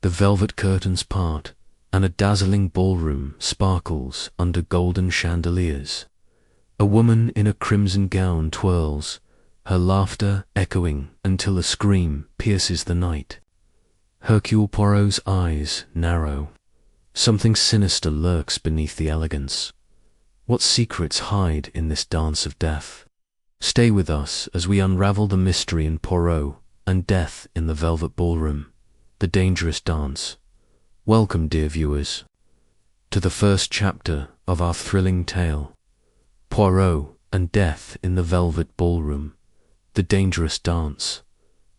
The velvet curtains part, and a dazzling ballroom sparkles under golden chandeliers. A woman in a crimson gown twirls, her laughter echoing until a scream pierces the night. Hercule Poirot's eyes narrow. Something sinister lurks beneath the elegance. What secrets hide in this dance of death? Stay with us as we unravel the mystery in Poirot and Death in the Velvet Ballroom, the dangerous dance. Welcome, dear viewers, to the first chapter of our thrilling tale, Poirot and Death in the Velvet Ballroom, the dangerous dance.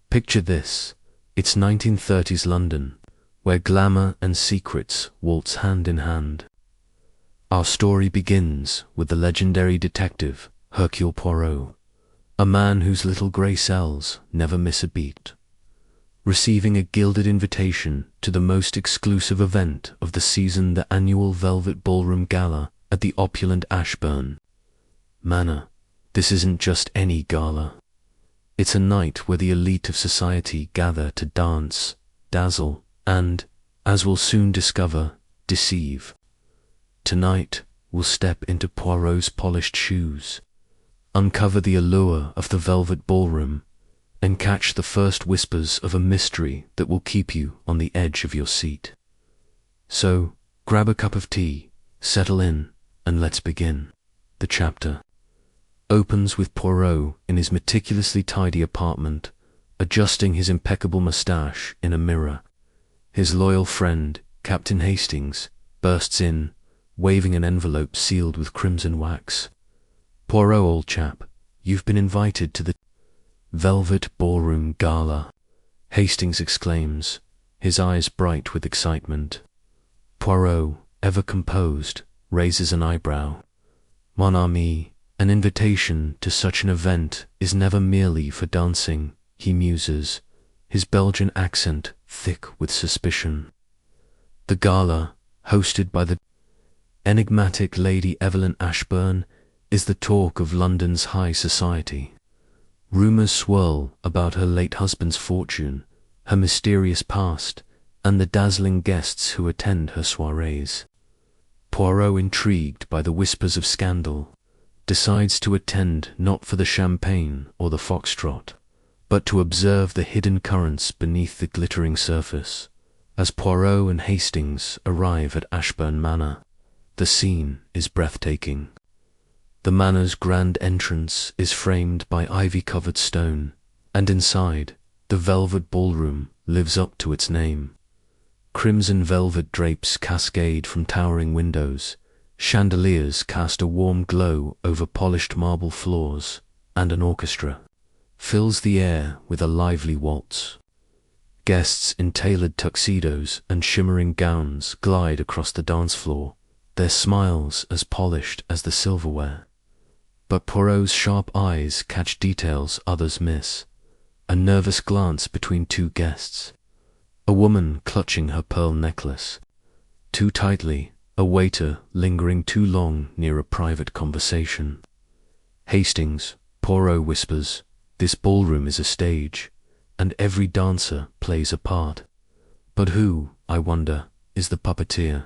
Picture this, it's 1930s London, where glamour and secrets waltz hand in hand. Our story begins with the legendary detective Hercule Poirot, a man whose little grey cells never miss a beat. Receiving a gilded invitation to the most exclusive event of the season, the annual Velvet Ballroom Gala at the opulent Ashbourne Manor. This isn't just any gala. It's a night where the elite of society gather to dance, dazzle, and, as we'll soon discover, deceive. Tonight, we'll step into Poirot's polished shoes, uncover the allure of the Velvet Ballroom, and catch the first whispers of a mystery that will keep you on the edge of your seat. So, grab a cup of tea, settle in, and let's begin. The chapter opens with Poirot in his meticulously tidy apartment, adjusting his impeccable moustache in a mirror. His loyal friend, Captain Hastings, bursts in, waving an envelope sealed with crimson wax. "Poirot, old chap, you've been invited to the Velvet Ballroom Gala," Hastings exclaims, his eyes bright with excitement. Poirot, ever composed, raises an eyebrow. "Mon ami, an invitation to such an event is never merely for dancing," he muses, his Belgian accent thick with suspicion. The gala, hosted by the enigmatic Lady Evelyn Ashbourne, is the talk of London's high society. Rumours swirl about her late husband's fortune, her mysterious past, and the dazzling guests who attend her soirees. Poirot, intrigued by the whispers of scandal, decides to attend not for the champagne or the foxtrot, but to observe the hidden currents beneath the glittering surface. As Poirot and Hastings arrive at Ashbourne Manor, the scene is breathtaking. The manor's grand entrance is framed by ivy-covered stone, and inside, the Velvet Ballroom lives up to its name. Crimson velvet drapes cascade from towering windows, chandeliers cast a warm glow over polished marble floors, and an orchestra fills the air with a lively waltz. Guests in tailored tuxedos and shimmering gowns glide across the dance floor, their smiles as polished as the silverware. But Poirot's sharp eyes catch details others miss. A nervous glance between two guests. A woman clutching her pearl necklace too tightly, a waiter lingering too long near a private conversation. "Hastings," Poirot whispers, "this ballroom is a stage, and every dancer plays a part. But who, I wonder, is the puppeteer?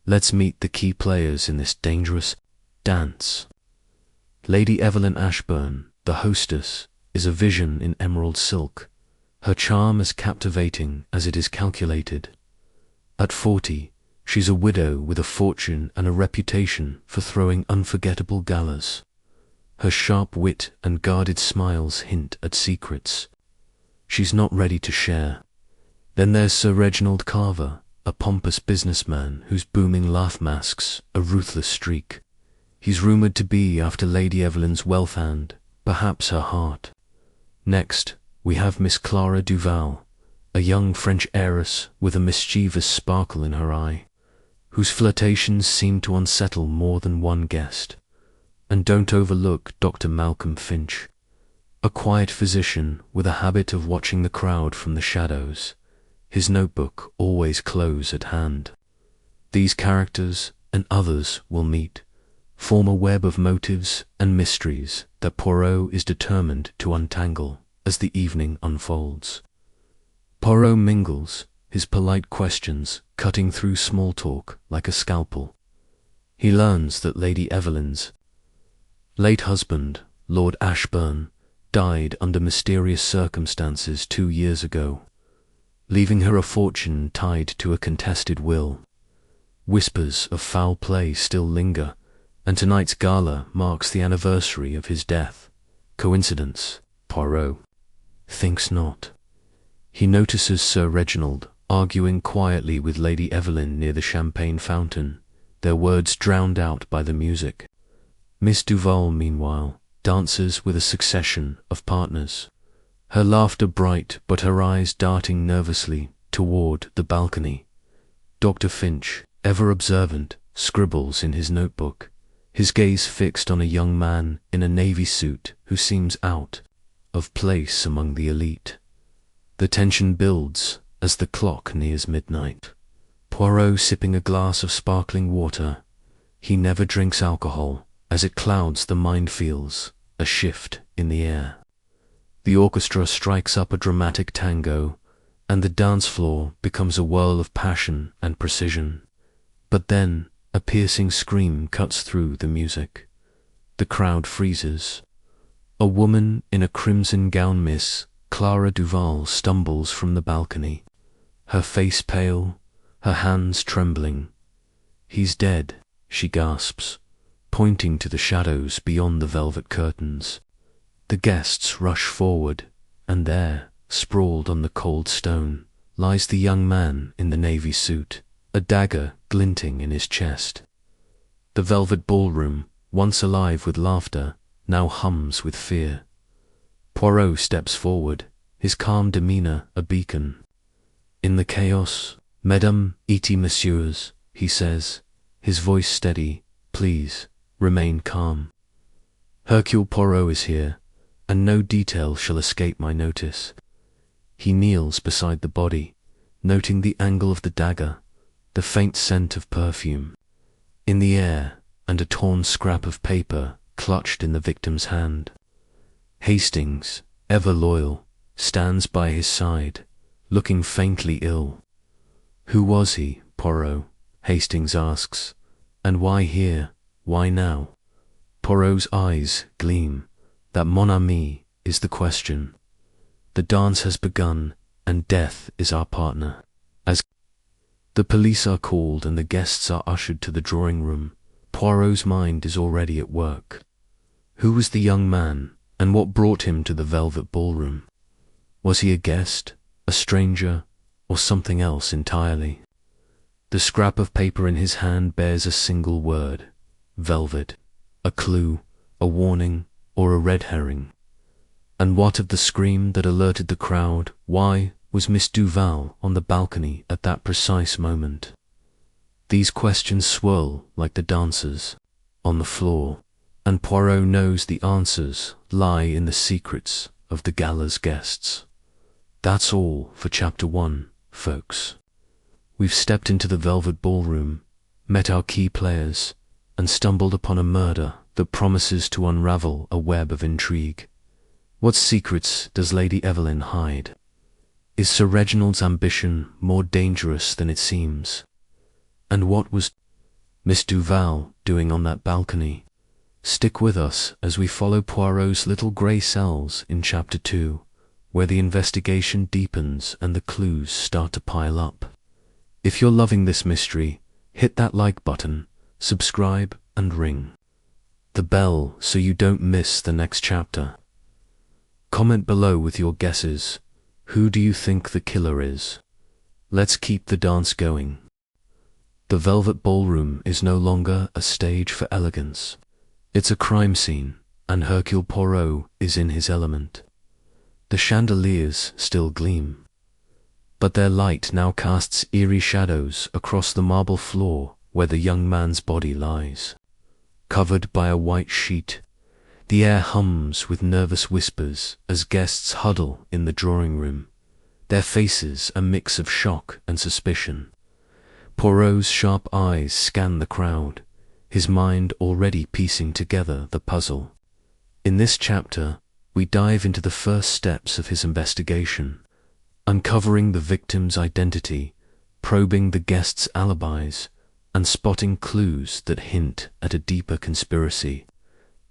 Let's meet the key players in this dangerous dance." Lady Evelyn Ashbourne, the hostess, is a vision in emerald silk, her charm as captivating as it is calculated. At 40, she's a widow with a fortune and a reputation for throwing unforgettable galas. Her sharp wit and guarded smiles hint at secrets she's not ready to share. Then there's Sir Reginald Carver, a pompous businessman whose booming laugh masks a ruthless streak. He's rumoured to be after Lady Evelyn's wealth and, perhaps, her heart. Next, we have Miss Clara Duval, a young French heiress with a mischievous sparkle in her eye, whose flirtations seem to unsettle more than one guest. And don't overlook Dr. Malcolm Finch, a quiet physician with a habit of watching the crowd from the shadows, his notebook always close at hand. These characters, and others we'll meet, form a web of motives and mysteries that Poirot is determined to untangle as the evening unfolds. Poirot mingles, his his polite questions cutting through small talk like a scalpel. He learns that Lady Evelyn's late husband, Lord Ashbourne, died under mysterious circumstances 2 years ago, leaving her a fortune tied to a contested will. Whispers of foul play still linger, and tonight's gala marks the anniversary of his death. Coincidence? Poirot thinks not. He notices Sir Reginald arguing quietly with Lady Evelyn near the champagne fountain, their words drowned out by the music. Miss Duval, meanwhile, dances with a succession of partners, her laughter bright but her eyes darting nervously toward the balcony. Dr. Finch, ever observant, scribbles in his notebook, his gaze fixed on a young man in a navy suit who seems out of place among the elite. The tension builds as the clock nears midnight. Poirot sipping a glass of sparkling water. He never drinks alcohol, as it clouds the mind, feels a shift in the air. The orchestra strikes up a dramatic tango, and the dance floor becomes a whirl of passion and precision. But then a piercing scream cuts through the music. The crowd freezes. A woman in a crimson gown, Miss Clara Duval, stumbles from the balcony, her face pale, her hands trembling. "He's dead," she gasps, pointing to the shadows beyond the velvet curtains. The guests rush forward, and there, sprawled on the cold stone, lies the young man in the navy suit, a dagger glinting in his chest. The velvet ballroom, once alive with laughter, now hums with fear. Poirot steps forward, his calm demeanor a beacon. In the chaos, "Mesdames et messieurs," he says, his voice steady, "please, remain calm. Hercule Poirot is here, and no detail shall escape my notice." He kneels beside the body, noting the angle of the dagger, the faint scent of perfume in the air, and a torn scrap of paper clutched in the victim's hand. Hastings, ever loyal, stands by his side, looking faintly ill. "Who was he, Poirot?" Hastings asks. "And why here? Why now?" Poirot's eyes gleam. That mon ami is the question. The dance has begun, and death is our partner. As the police are called and the guests are ushered to the drawing room, Poirot's mind is already at work. Who was the young man, and what brought him to the Velvet Ballroom? Was he a guest, a stranger, or something else entirely? The scrap of paper in his hand bears a single word: velvet. A clue, a warning, or a red herring? And what of the scream that alerted the crowd? Why was Miss Duval on the balcony at that precise moment? These questions swirl like the dancers on the floor, and Poirot knows the answers lie in the secrets of the gala's guests. That's all for Chapter 1, folks. We've stepped into the Velvet Ballroom, met our key players, and stumbled upon a murder that promises to unravel a web of intrigue. What secrets does Lady Evelyn hide? Is Sir Reginald's ambition more dangerous than it seems? And what was Miss Duval doing on that balcony? Stick with us as we follow Poirot's little grey cells in Chapter 2, where the investigation deepens and the clues start to pile up. If you're loving this mystery, hit that like button, subscribe, and ring the bell so you don't miss the next chapter. Comment below with your guesses. Who do you think the killer is? Let's keep the dance going. The Velvet Ballroom is no longer a stage for elegance. It's a crime scene, and Hercule Poirot is in his element. The chandeliers still gleam, but their light now casts eerie shadows across the marble floor where the young man's body lies. Covered by a white sheet, the air hums with nervous whispers as guests huddle in the drawing room, their faces a mix of shock and suspicion. Poirot's sharp eyes scan the crowd, his mind already piecing together the puzzle. In this chapter, we dive into the first steps of his investigation, uncovering the victim's identity, probing the guests' alibis, and spotting clues that hint at a deeper conspiracy.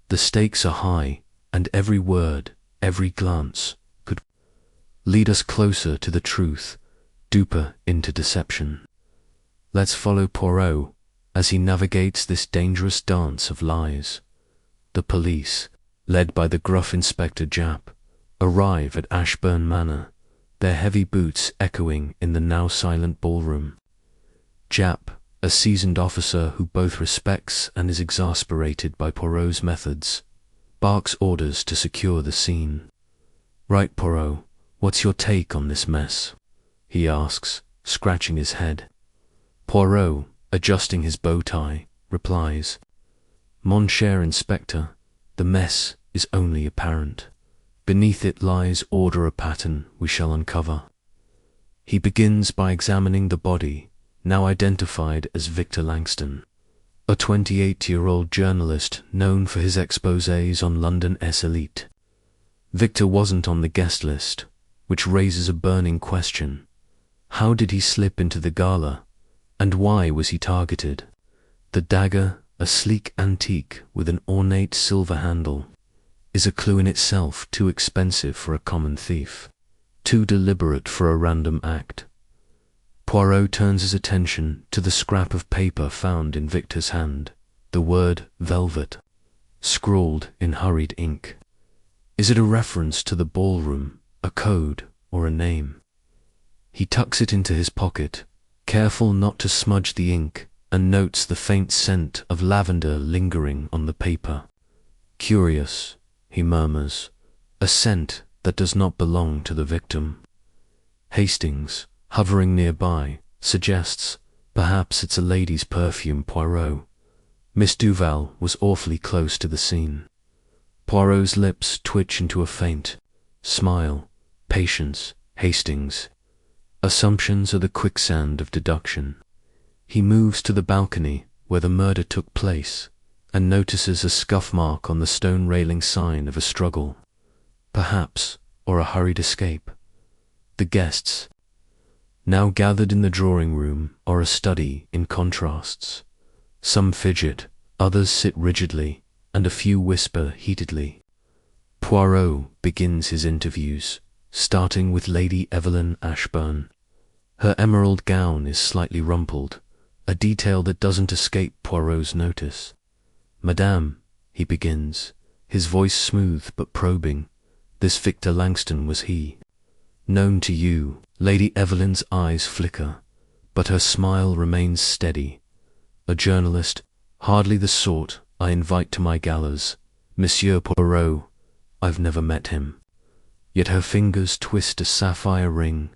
The stakes are high, and every word, every glance, could lead us closer to the truth, deeper into deception. Let's follow Poirot as he navigates this dangerous dance of lies. The police, led by the gruff Inspector Japp, arrive at Ashbourne Manor, their heavy boots echoing in the now silent ballroom. Japp, a seasoned officer who both respects and is exasperated by Poirot's methods, barks orders to secure the scene. "Right, Poirot, what's your take on this mess?" he asks, scratching his head. Poirot, adjusting his bow tie, replies, "Mon cher Inspector, the mess is only apparent. Beneath it lies order, a pattern we shall uncover." He begins by examining the body, now identified as Victor Langston, a 28-year-old journalist known for his exposés on London's elite. Victor wasn't on the guest list, which raises a burning question. How did he slip into the gala, and why was he targeted? The dagger, a sleek antique with an ornate silver handle, is a clue in itself, too expensive for a common thief, too deliberate for a random act. Poirot turns his attention to the scrap of paper found in Victor's hand, the word velvet, scrawled in hurried ink. Is it a reference to the ballroom, a code, or a name? He tucks it into his pocket, careful not to smudge the ink, and notes the faint scent of lavender lingering on the paper. "Curious," he murmurs, "a scent that does not belong to the victim." Hastings, hovering nearby, suggests, "Perhaps it's a lady's perfume, Poirot. Miss Duval was awfully close to the scene." Poirot's lips twitch into a faint smile. "Patience, Hastings. Assumptions are the quicksand of deduction." He moves to the balcony where the murder took place and notices a scuff mark on the stone railing, sign of a struggle, perhaps, or a hurried escape. The guests, now gathered in the drawing room, are a study in contrasts. Some fidget, others sit rigidly, and a few whisper heatedly. Poirot begins his interviews, starting with Lady Evelyn Ashbourne. Her emerald gown is slightly rumpled, a detail that doesn't escape Poirot's notice. "Madame," he begins, his voice smooth but probing, "this Victor Langston, was he known to you?" Lady Evelyn's eyes flicker, but her smile remains steady. "A journalist, hardly the sort I invite to my galas, Monsieur Poirot. I've never met him." Yet her fingers twist a sapphire ring,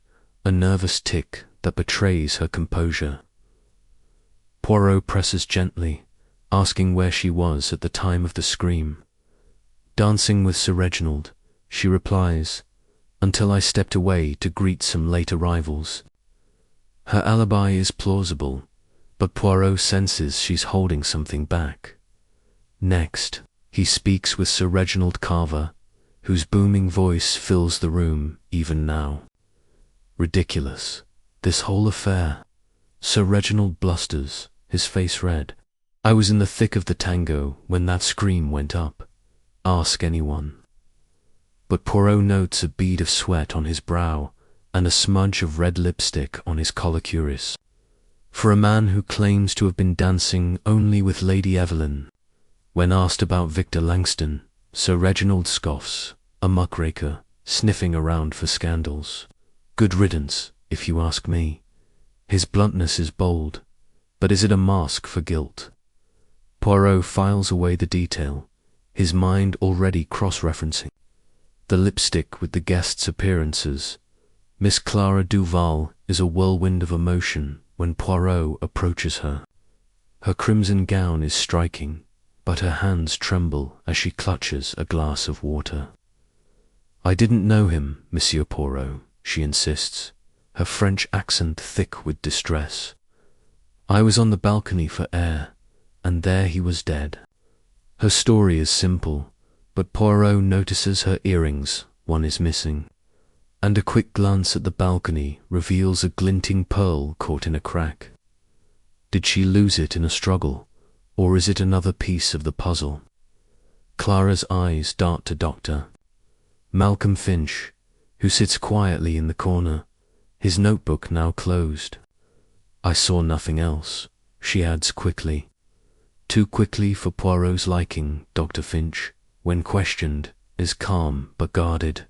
a nervous tick that betrays her composure. Poirot presses gently, asking where she was at the time of the scream. "Dancing with Sir Reginald," she replies, "until I stepped away to greet some late arrivals." Her alibi is plausible, but Poirot senses she's holding something back. Next, he speaks with Sir Reginald Carver, whose booming voice fills the room even now. "Ridiculous, this whole affair." Sir Reginald blusters, his face red. "I was in the thick of the tango when that scream went up. Ask anyone." But Poirot notes a bead of sweat on his brow and a smudge of red lipstick on his collar cuirass. For a man who claims to have been dancing only with Lady Evelyn, when asked about Victor Langston, Sir Reginald scoffs, a muckraker, sniffing around for scandals. Good riddance, if you ask me. His bluntness is bold, but is it a mask for guilt? Poirot files away the detail, his mind already cross-referencing the lipstick with the guests' appearances. Miss Clara Duval is a whirlwind of emotion when Poirot approaches her. Her crimson gown is striking, but her hands tremble as she clutches a glass of water. "I didn't know him, Monsieur Poirot," she insists, her French accent thick with distress. "I was on the balcony for air, and there he was dead." Her story is simple, but Poirot notices her earrings, one is missing. and a quick glance at the balcony reveals a glinting pearl caught in a crack. Did she lose it in a struggle, or is it another piece of the puzzle? Clara's eyes dart to Dr. Malcolm Finch, who sits quietly in the corner, his notebook now closed. I saw nothing else, she adds quickly. Too quickly for Poirot's liking, Dr. Finch, when questioned, is calm but guarded.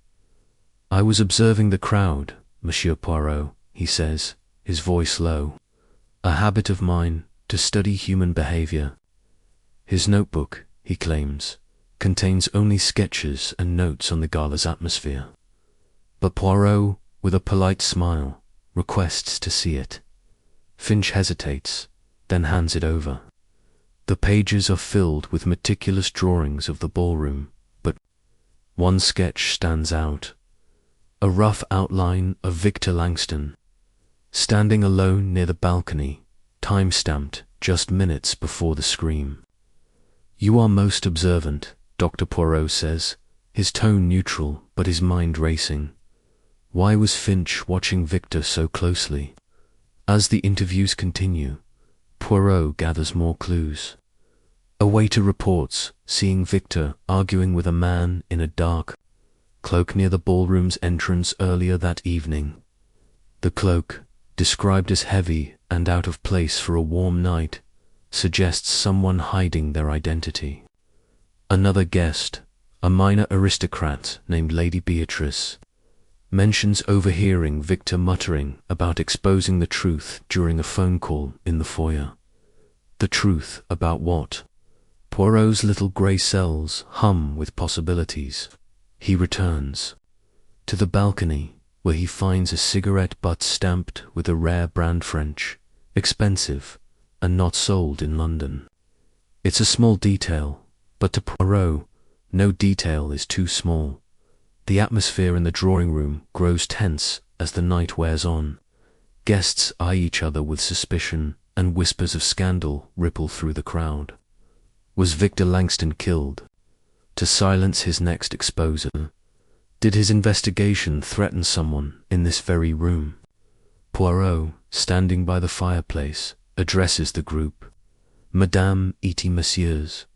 I was observing the crowd, Monsieur Poirot, he says, his voice low. A habit of mine to study human behavior. His notebook, he claims, contains only sketches and notes on the gala's atmosphere. But Poirot, with a polite smile, requests to see it. Finch hesitates, then hands it over. The pages are filled with meticulous drawings of the ballroom, but one sketch stands out. A rough outline of Victor Langston, standing alone near the balcony, time-stamped just minutes before the scream. You are most observant, Dr. Poirot says, his tone neutral but his mind racing. Why was Finch watching Victor so closely? As the interviews continue, Poirot gathers more clues. A waiter reports seeing Victor arguing with a man in a dark cloak near the ballroom's entrance earlier that evening. The cloak, described as heavy and out of place for a warm night, suggests someone hiding their identity. Another guest, a minor aristocrat named Lady Beatrice, mentions overhearing Victor muttering about exposing the truth during a phone call in the foyer. The truth about what? Poirot's little grey cells hum with possibilities. He returns to the balcony, where he finds a cigarette butt stamped with a rare brand French, expensive, and not sold in London. It's a small detail, but to Poirot, no detail is too small. The atmosphere in the drawing room grows tense as the night wears on. Guests eye each other with suspicion, and whispers of scandal ripple through the crowd. Was Victor Langston killed? To silence his next exposer? Did his investigation threaten someone in this very room? Poirot, standing by the fireplace, addresses the group. Madame et Messieurs,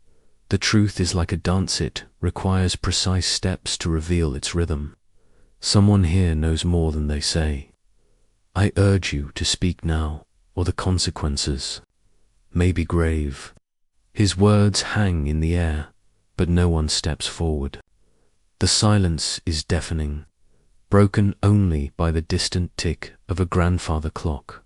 the truth is like a dance, it requires precise steps to reveal its rhythm. Someone here knows more than they say. I urge you to speak now, or the consequences may be grave. His words hang in the air, but no one steps forward. The silence is deafening, broken only by the distant tick of a grandfather clock.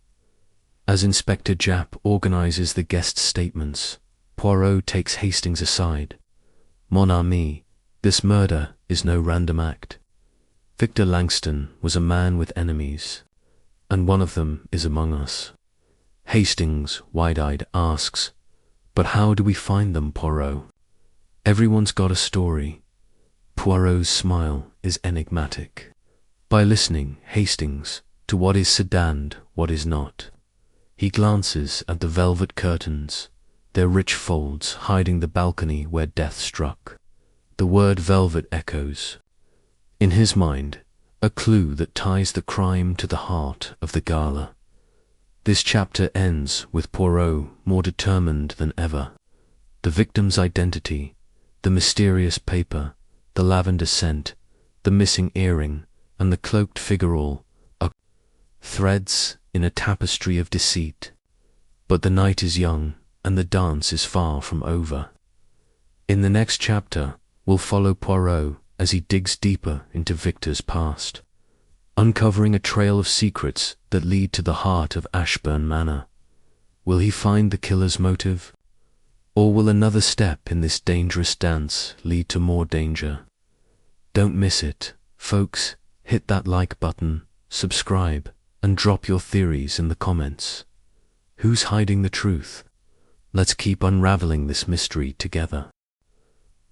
As Inspector Japp organizes the guest statements, Poirot takes Hastings aside. Mon ami, this murder is no random act. Victor Langston was a man with enemies, and one of them is among us. Hastings, wide-eyed, asks, but how do we find them, Poirot? Everyone's got a story. Poirot's smile is enigmatic. By listening, Hastings, to what is said and what is not. He glances at the velvet curtains, their rich folds hiding the balcony where death struck. The word velvet echoes. In his mind, a clue that ties the crime to the heart of the gala. This chapter ends with Poirot more determined than ever. The victim's identity, the mysterious paper, the lavender scent, the missing earring, and the cloaked figure all are threads in a tapestry of deceit. But the night is young, and the dance is far from over. In the next chapter, we'll follow Poirot as he digs deeper into Victor's past, uncovering a trail of secrets that lead to the heart of Ashbourne Manor. Will he find the killer's motive? Or will another step in this dangerous dance lead to more danger? Don't miss it, folks. Hit that like button, subscribe, and drop your theories in the comments. Who's hiding the truth? Let's keep unraveling this mystery together.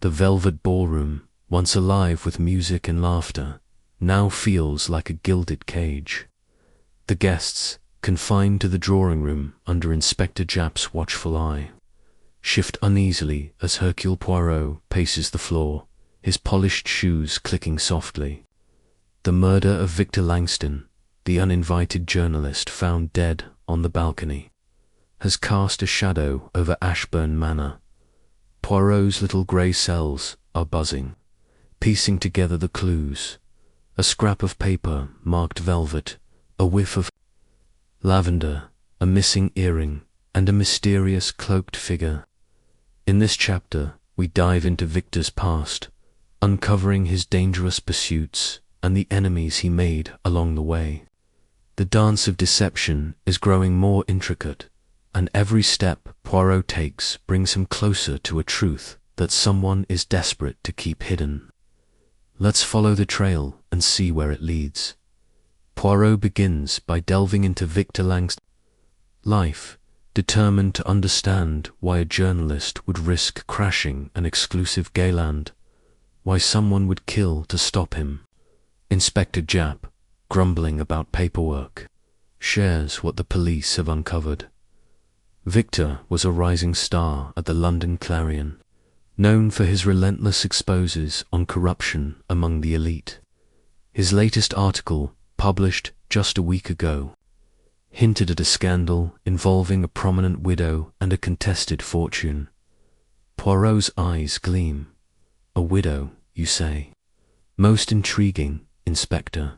The Velvet Ballroom, once alive with music and laughter, now feels like a gilded cage. The guests, confined to the drawing room under Inspector Japp's watchful eye, shift uneasily as Hercule Poirot paces the floor, his polished shoes clicking softly. The murder of Victor Langston, the uninvited journalist found dead on the balcony, has cast a shadow over Ashbourne Manor. Poirot's little grey cells are buzzing, piecing together the clues. A scrap of paper marked velvet, a whiff of lavender, a missing earring, and a mysterious cloaked figure. In this chapter, we dive into Victor's past, uncovering his dangerous pursuits and the enemies he made along the way. The dance of deception is growing more intricate, and every step Poirot takes brings him closer to a truth that someone is desperate to keep hidden. Let's follow the trail and see where it leads. Poirot begins by delving into Victor Langston's life, determined to understand why a journalist would risk crashing an exclusive gayland, why someone would kill to stop him. Inspector Japp, grumbling about paperwork, shares what the police have uncovered. Victor was a rising star at the London Clarion, known for his relentless exposes on corruption among the elite. His latest article, published just a week ago, hinted at a scandal involving a prominent widow and a contested fortune. Poirot's eyes gleam. A widow, you say? Most intriguing, Inspector.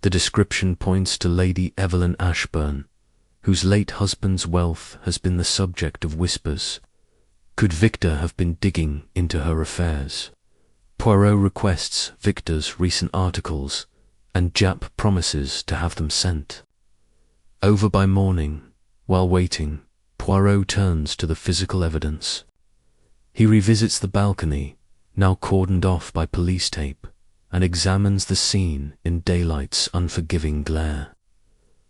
The description points to Lady Evelyn Ashbourne, whose late husband's wealth has been the subject of whispers. Could Victor have been digging into her affairs? Poirot requests Victor's recent articles, and Japp promises to have them sent. Over by morning, while waiting, Poirot turns to the physical evidence. He revisits the balcony, now cordoned off by police tape, and examines the scene in daylight's unforgiving glare.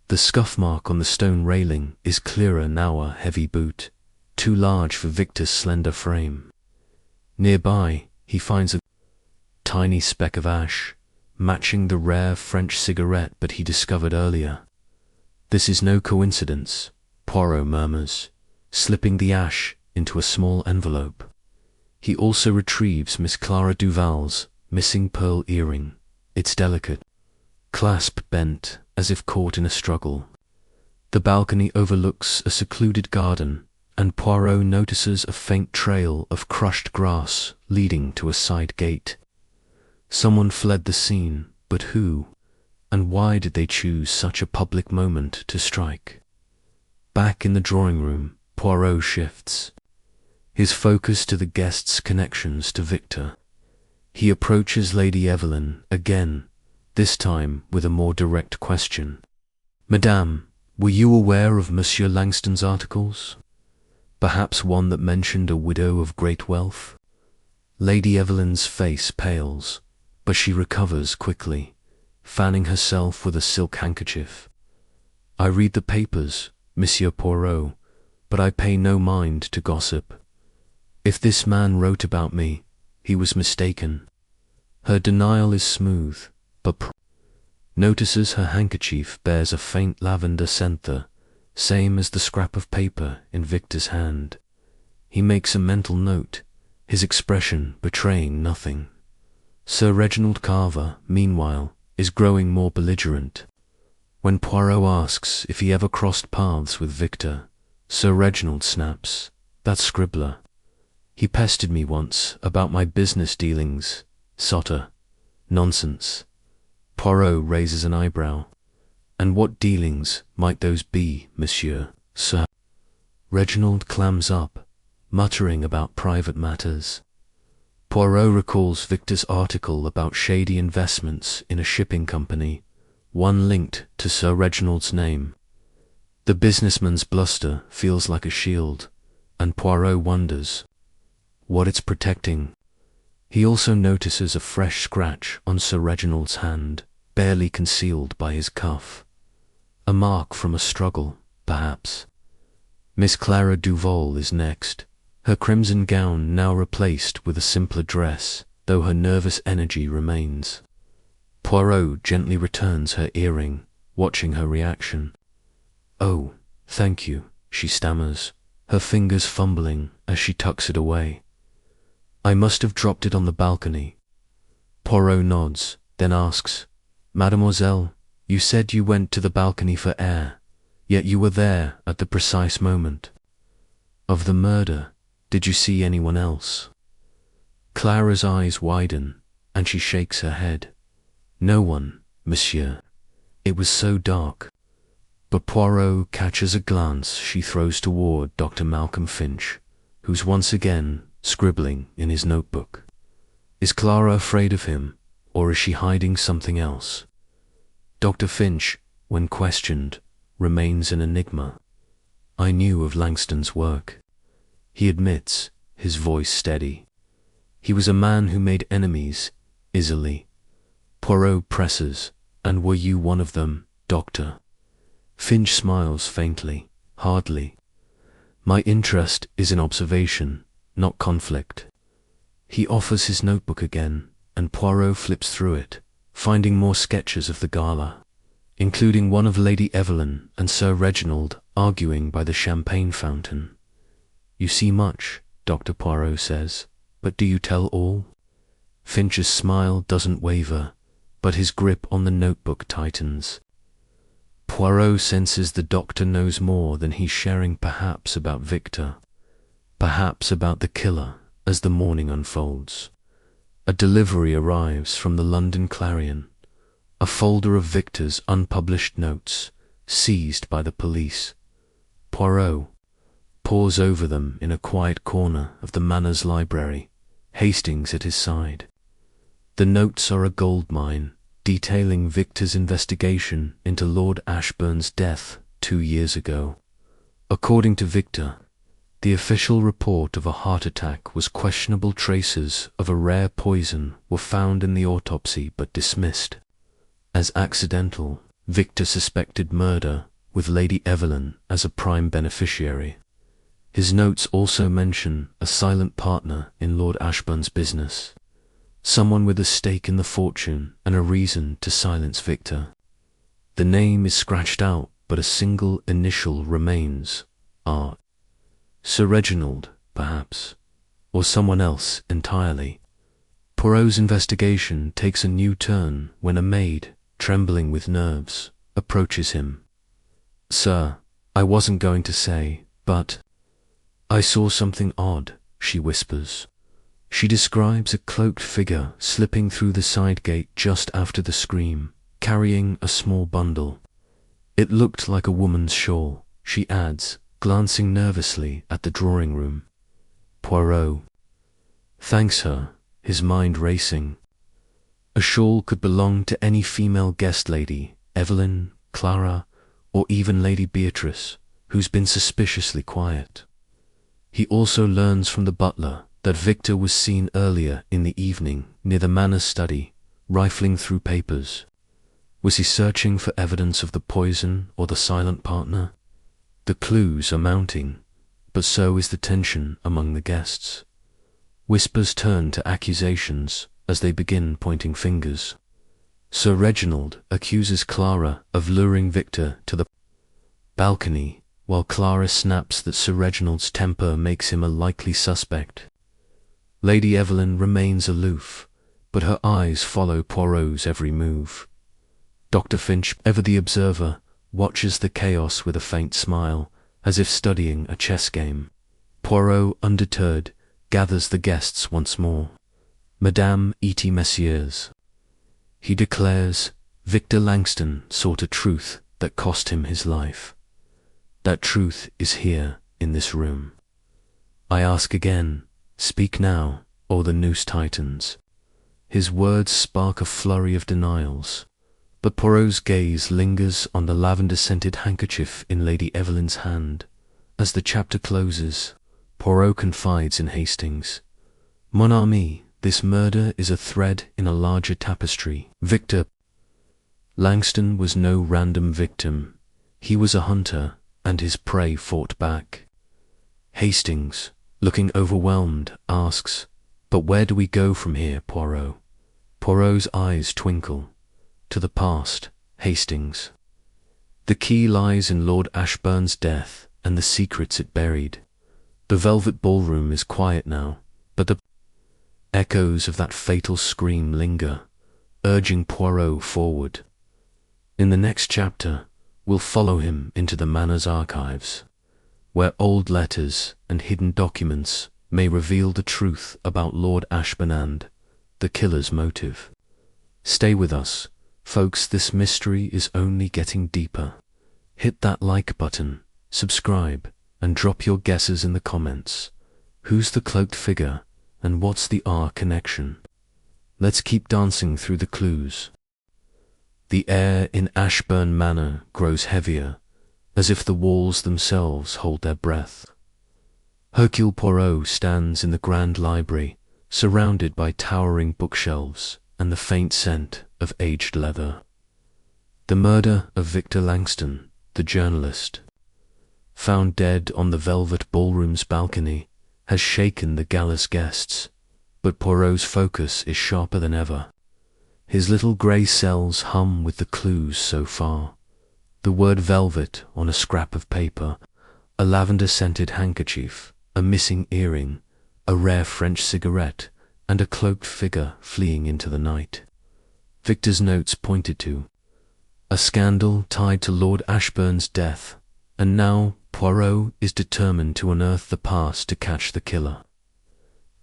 The scuff mark on the stone railing is clearer now, a heavy boot, too large for Victor's slender frame. Nearby, he finds a tiny speck of ash, matching the rare French cigarette but he discovered earlier. This is no coincidence, Poirot murmurs, slipping the ash into a small envelope. He also retrieves Miss Clara Duval's missing pearl earring, its delicate clasp bent as if caught in a struggle. The balcony overlooks a secluded garden, and Poirot notices a faint trail of crushed grass leading to a side gate. Someone fled the scene, but who? And why did they choose such a public moment to strike? Back in the drawing room, Poirot shifts his focus to the guest's connections to Victor. He approaches Lady Evelyn again, this time with a more direct question. Madame, were you aware of Monsieur Langston's articles? Perhaps one that mentioned a widow of great wealth? Lady Evelyn's face pales, but she recovers quickly, fanning herself with a silk handkerchief. I read the papers, Monsieur Poirot, but I pay no mind to gossip. If this man wrote about me, he was mistaken. Her denial is smooth, but notices her handkerchief bears a faint lavender scent, same as the scrap of paper in Victor's hand. He makes a mental note, his expression betraying nothing. Sir Reginald Carver, meanwhile, is growing more belligerent. When Poirot asks if he ever crossed paths with Victor, Sir Reginald snaps, "That scribbler. He pestered me once about my business dealings. Sotter. Nonsense." Poirot raises an eyebrow. "And what dealings might those be, monsieur, sir?" Reginald clams up, muttering about private matters. Poirot recalls Victor's article about shady investments in a shipping company, one linked to Sir Reginald's name. The businessman's bluster feels like a shield, and Poirot wonders what it's protecting. He also notices a fresh scratch on Sir Reginald's hand, barely concealed by his cuff. A mark from a struggle, perhaps. Miss Clara Duval is next, her crimson gown now replaced with a simpler dress, though her nervous energy remains. Poirot gently returns her earring, watching her reaction. "Oh, thank you," she stammers, her fingers fumbling as she tucks it away. "I must have dropped it on the balcony." Poirot nods, then asks, Mademoiselle, you said you went to the balcony for air, yet you were there at the precise moment of the murder. Did you see anyone else? Clara's eyes widen, and she shakes her head. No one, monsieur. It was so dark. But Poirot catches a glance she throws toward Dr. Malcolm Finch, who's once again scribbling in his notebook. Is Clara afraid of him, or is she hiding something else? Dr. Finch, when questioned, remains an enigma. I knew of Langston's work. He admits, his voice steady. He was a man who made enemies, easily. Poirot presses, and were you one of them, doctor? Finch smiles faintly, hardly. My interest is in observation, not conflict. He offers his notebook again, and Poirot flips through it, finding more sketches of the gala, including one of Lady Evelyn and Sir Reginald arguing by the champagne fountain. You see much, Dr. Poirot says, but do you tell all? Finch's smile doesn't waver, but his grip on the notebook tightens. Poirot senses the doctor knows more than he's sharing, perhaps about Victor, perhaps about the killer as the morning unfolds. A delivery arrives from the London Clarion, a folder of Victor's unpublished notes, seized by the police. Poirot pores over them in a quiet corner of the Manor's library, Hastings at his side. The notes are a goldmine, detailing Victor's investigation into Lord Ashbourne's death 2 years ago. According to Victor, the official report of a heart attack was questionable. Traces of a rare poison were found in the autopsy but dismissed as accidental. Victor suspected murder, with Lady Evelyn as a prime beneficiary. His notes also mention a silent partner in Lord Ashbourne's business, someone with a stake in the fortune and a reason to silence Victor. The name is scratched out, but a single initial remains. R. Sir Reginald, perhaps, or someone else entirely. Poirot's investigation takes a new turn when a maid, trembling with nerves, approaches him. Sir, I wasn't going to say, but I saw something odd, she whispers. She describes a cloaked figure slipping through the side gate just after the scream, carrying a small bundle. It looked like a woman's shawl, she adds, glancing nervously at the drawing room. Poirot thanks her, his mind racing. A shawl could belong to any female guest lady, Evelyn, Clara, or even Lady Beatrice, who's been suspiciously quiet. He also learns from the butler that Victor was seen earlier in the evening near the Manor study, rifling through papers. Was he searching for evidence of the poison or the silent partner? The clues are mounting, but so is the tension among the guests. Whispers turn to accusations as they begin pointing fingers. Sir Reginald accuses Clara of luring Victor to the balcony, while Clara snaps that Sir Reginald's temper makes him a likely suspect. Lady Evelyn remains aloof, but her eyes follow Poirot's every move. Dr. Finch, ever the observer, watches the chaos with a faint smile, as if studying a chess game. Poirot, undeterred, gathers the guests once more. Madame et messieurs. He declares, Victor Langston sought a truth that cost him his life. That truth is here, in this room. I ask again, speak now, or the noose tightens. His words spark a flurry of denials, but Poirot's gaze lingers on the lavender-scented handkerchief in Lady Evelyn's hand. As the chapter closes, Poirot confides in Hastings, Mon ami, this murder is a thread in a larger tapestry. Victor Langston was no random victim. He was a hunter, and his prey fought back. Hastings, looking overwhelmed, asks, But where do we go from here, Poirot? Poirot's eyes twinkle. To the past, Hastings. The key lies in Lord Ashbourne's death and the secrets it buried. The Velvet Ballroom is quiet now, but the echoes of that fatal scream linger, urging Poirot forward. In the next chapter, we'll follow him into the Manor's archives, where old letters and hidden documents may reveal the truth about Lord Ashbourne and the killer's motive. Stay with us, folks, this mystery is only getting deeper. Hit that like button, subscribe, and drop your guesses in the comments. Who's the cloaked figure, and what's the R connection? Let's keep dancing through the clues. The air in Ashbourne Manor grows heavier, as if the walls themselves hold their breath. Hercule Poirot stands in the grand library, surrounded by towering bookshelves and the faint scent of aged leather. The murder of Victor Langston, the journalist, found dead on the Velvet Ballroom's balcony, has shaken the gala's guests, but Poirot's focus is sharper than ever. His little grey cells hum with the clues so far. The word velvet on a scrap of paper, a lavender-scented handkerchief, a missing earring, a rare French cigarette, and a cloaked figure fleeing into the night. Victor's notes pointed to a scandal tied to Lord Ashbourne's death, and now Poirot is determined to unearth the past to catch the killer.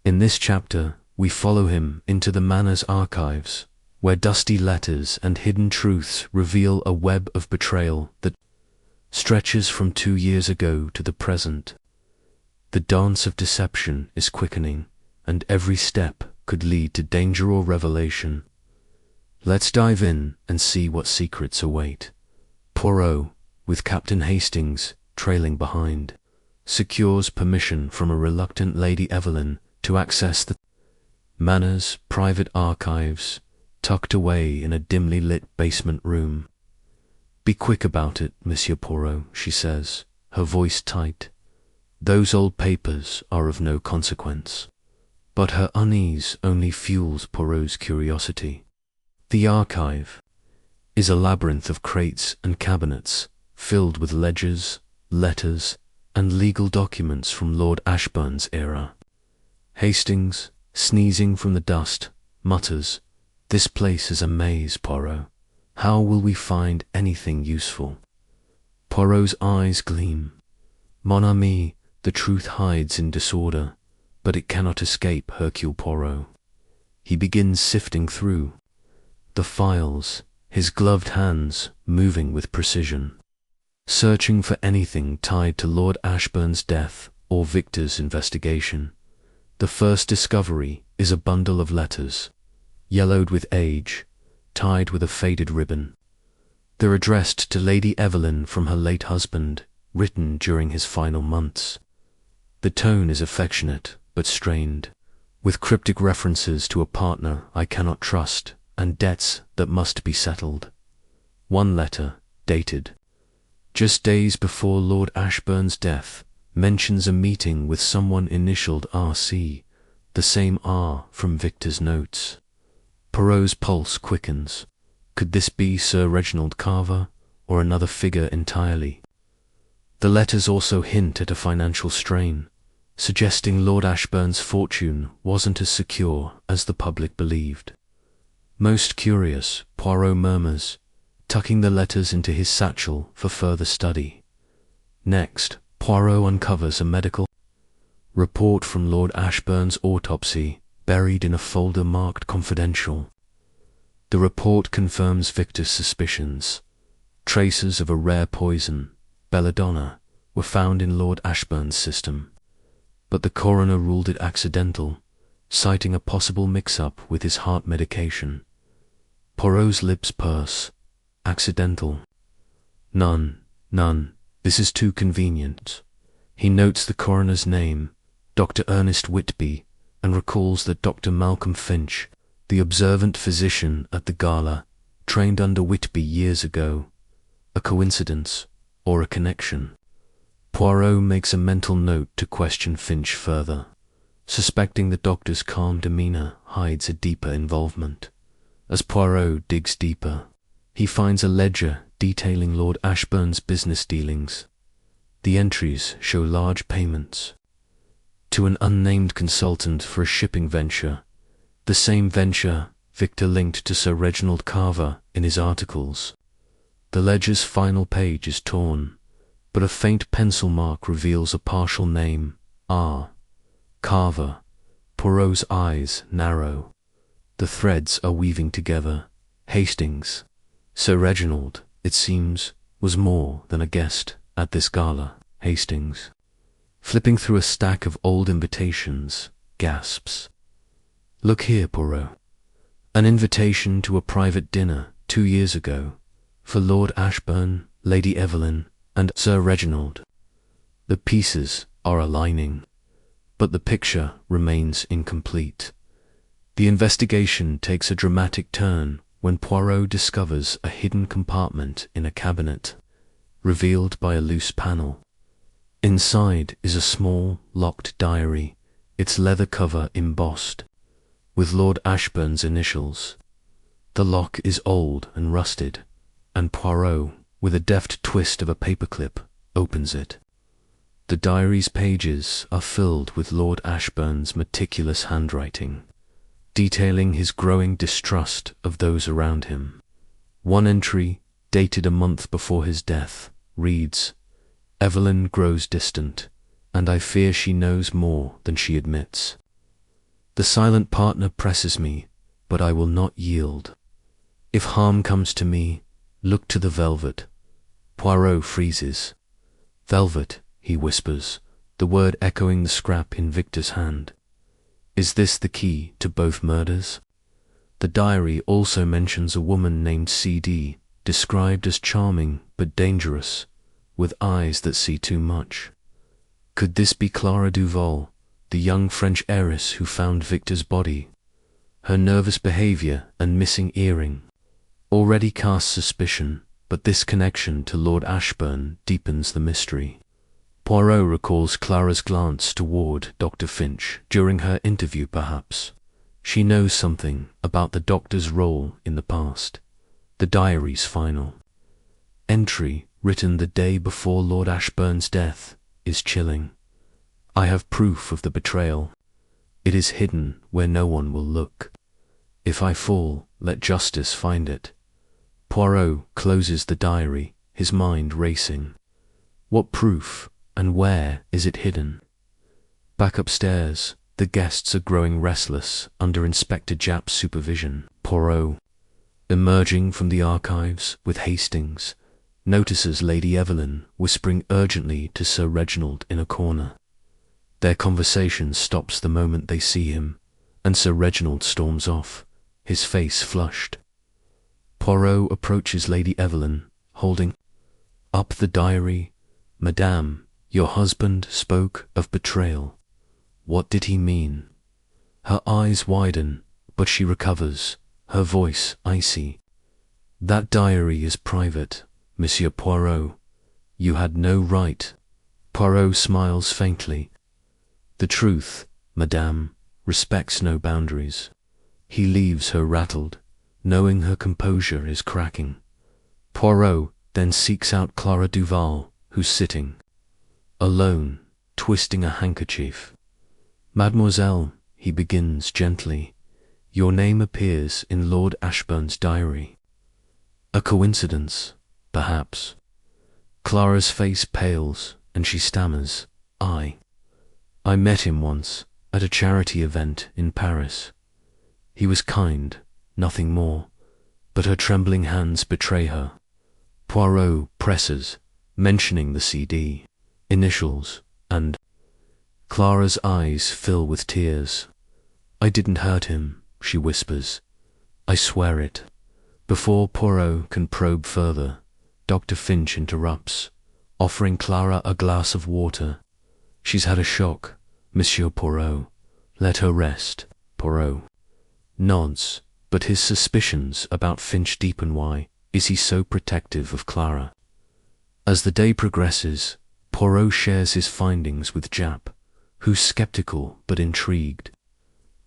In this chapter, we follow him into the Manor's archives, where dusty letters and hidden truths reveal a web of betrayal that stretches from 2 years ago to the present. The dance of deception is quickening, and every step could lead to danger or revelation. Let's dive in and see what secrets await. Poirot, with Captain Hastings trailing behind, secures permission from a reluctant Lady Evelyn to access the Manor's private archives, tucked away in a dimly lit basement room. "Be quick about it, Monsieur Poirot," she says, her voice tight. Those old papers are of no consequence. But her unease only fuels Poirot's curiosity. The archive is a labyrinth of crates and cabinets filled with ledgers, letters, and legal documents from Lord Ashbourne's era. Hastings, sneezing from the dust, mutters, "This place is a maze, Poirot. How will we find anything useful?" Poirot's eyes gleam. "Mon ami, the truth hides in disorder, but it cannot escape Hercule Poirot." He begins sifting through the files, his gloved hands moving with precision, searching for anything tied to Lord Ashbourne's death or Victor's investigation. The first discovery is a bundle of letters, yellowed with age, tied with a faded ribbon. They're addressed to Lady Evelyn from her late husband, written during his final months. The tone is affectionate but strained, with cryptic references to a partner I cannot trust and debts that must be settled. One letter, dated just days before Lord Ashbourne's death, mentions a meeting with someone initialed RC, the same R from Victor's notes. Poirot's pulse quickens. Could this be Sir Reginald Carver, or another figure entirely? The letters also hint at a financial strain, suggesting Lord Ashbourne's fortune wasn't as secure as the public believed. Most curious, Poirot murmurs, tucking the letters into his satchel for further study. Next, Poirot uncovers a medical report from Lord Ashbourne's autopsy, buried in a folder marked confidential. The report confirms Victor's suspicions. Traces of a rare poison, belladonna, were found in Lord Ashbourne's system, but the coroner ruled it accidental, citing a possible mix-up with his heart medication. Poirot's lips purse. Accidental. None. This is too convenient. He notes the coroner's name, Dr. Ernest Whitby, and recalls that Dr. Malcolm Finch, the observant physician at the gala, trained under Whitby years ago. A coincidence or a connection? Poirot makes a mental note to question Finch further, suspecting the doctor's calm demeanour hides a deeper involvement. As Poirot digs deeper, he finds a ledger detailing Lord Ashbourne's business dealings. The entries show large payments to an unnamed consultant for a shipping venture, the same venture Victor linked to Sir Reginald Carver in his articles. The ledger's final page is torn, but a faint pencil mark reveals a partial name, R. Carver. Poirot's eyes narrow. The threads are weaving together. Hastings. Sir Reginald, it seems, was more than a guest at this gala. Hastings, flipping through a stack of old invitations, gasps. Look here, Poirot. An invitation to a private dinner 2 years ago for Lord Ashbourne, Lady Evelyn, and Sir Reginald. The pieces are aligning, but the picture remains incomplete. The investigation takes a dramatic turn when Poirot discovers a hidden compartment in a cabinet, revealed by a loose panel. Inside is a small, locked diary, its leather cover embossed, with Lord Ashbourne's initials. The lock is old and rusted, and Poirot, with a deft twist of a paperclip, opens it. The diary's pages are filled with Lord Ashbourne's meticulous handwriting, detailing his growing distrust of those around him. One entry, dated a month before his death, reads, "Evelyn grows distant, and I fear she knows more than she admits. The silent partner presses me, but I will not yield. If harm comes to me, look to the velvet." Poirot freezes. "Velvet," he whispers, the word echoing the scrap in Victor's hand. Is this the key to both murders? The diary also mentions a woman named C.D., described as charming but dangerous, with eyes that see too much. Could this be Clara Duval, the young French heiress who found Victor's body? Her nervous behavior and missing earring already cast suspicion, but this connection to Lord Ashbourne deepens the mystery. Poirot recalls Clara's glance toward Dr. Finch during her interview. Perhaps she knows something about the doctor's role in the past. The diary's final entry, written the day before Lord Ashbourne's death, is chilling. "I have proof of the betrayal. It is hidden where no one will look. If I fall, let justice find it." Poirot closes the diary, his mind racing. What proof, and where is it hidden? Back upstairs, the guests are growing restless under Inspector Japp's supervision. Poirot, emerging from the archives with Hastings, notices Lady Evelyn whispering urgently to Sir Reginald in a corner. Their conversation stops the moment they see him, and Sir Reginald storms off, his face flushed. Poirot approaches Lady Evelyn, holding up the diary. "Madame, your husband spoke of betrayal. What did he mean?" Her eyes widen, but she recovers, her voice icy. "That diary is private, Monsieur Poirot. You had no right." Poirot smiles faintly. "The truth, madame, respects no boundaries." He leaves her rattled, knowing her composure is cracking. Poirot then seeks out Clara Duval, who's sitting alone, twisting a handkerchief. "Mademoiselle," he begins gently, "your name appears in Lord Ashbourne's diary." A coincidence, perhaps. Clara's face pales, and she stammers, I met him once, at a charity event in Paris. He was kind, nothing more, but her trembling hands betray her. Poirot presses, mentioning the CD, initials, and Clara's eyes fill with tears. "I didn't hurt him," she whispers. "I swear it." Before Poirot can probe further, Dr. Finch interrupts, offering Clara a glass of water. "She's had a shock, Monsieur Poirot. Let her rest." Poirot nods, but his suspicions about Finch deepen. Why is he so protective of Clara? As the day progresses, Poirot shares his findings with Japp, who's skeptical but intrigued.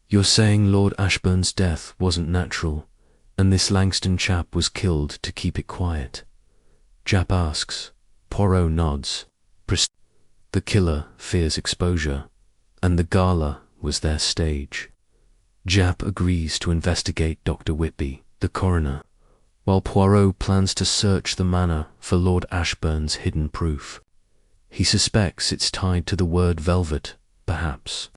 "You're saying Lord Ashbourne's death wasn't natural, and this Langston chap was killed to keep it quiet?" Japp asks. Poirot nods. The killer fears exposure, and the gala was their stage. Japp agrees to investigate Dr. Whitby, the coroner, while Poirot plans to search the manor for Lord Ashbourne's hidden proof. He suspects it's tied to the word velvet, perhaps,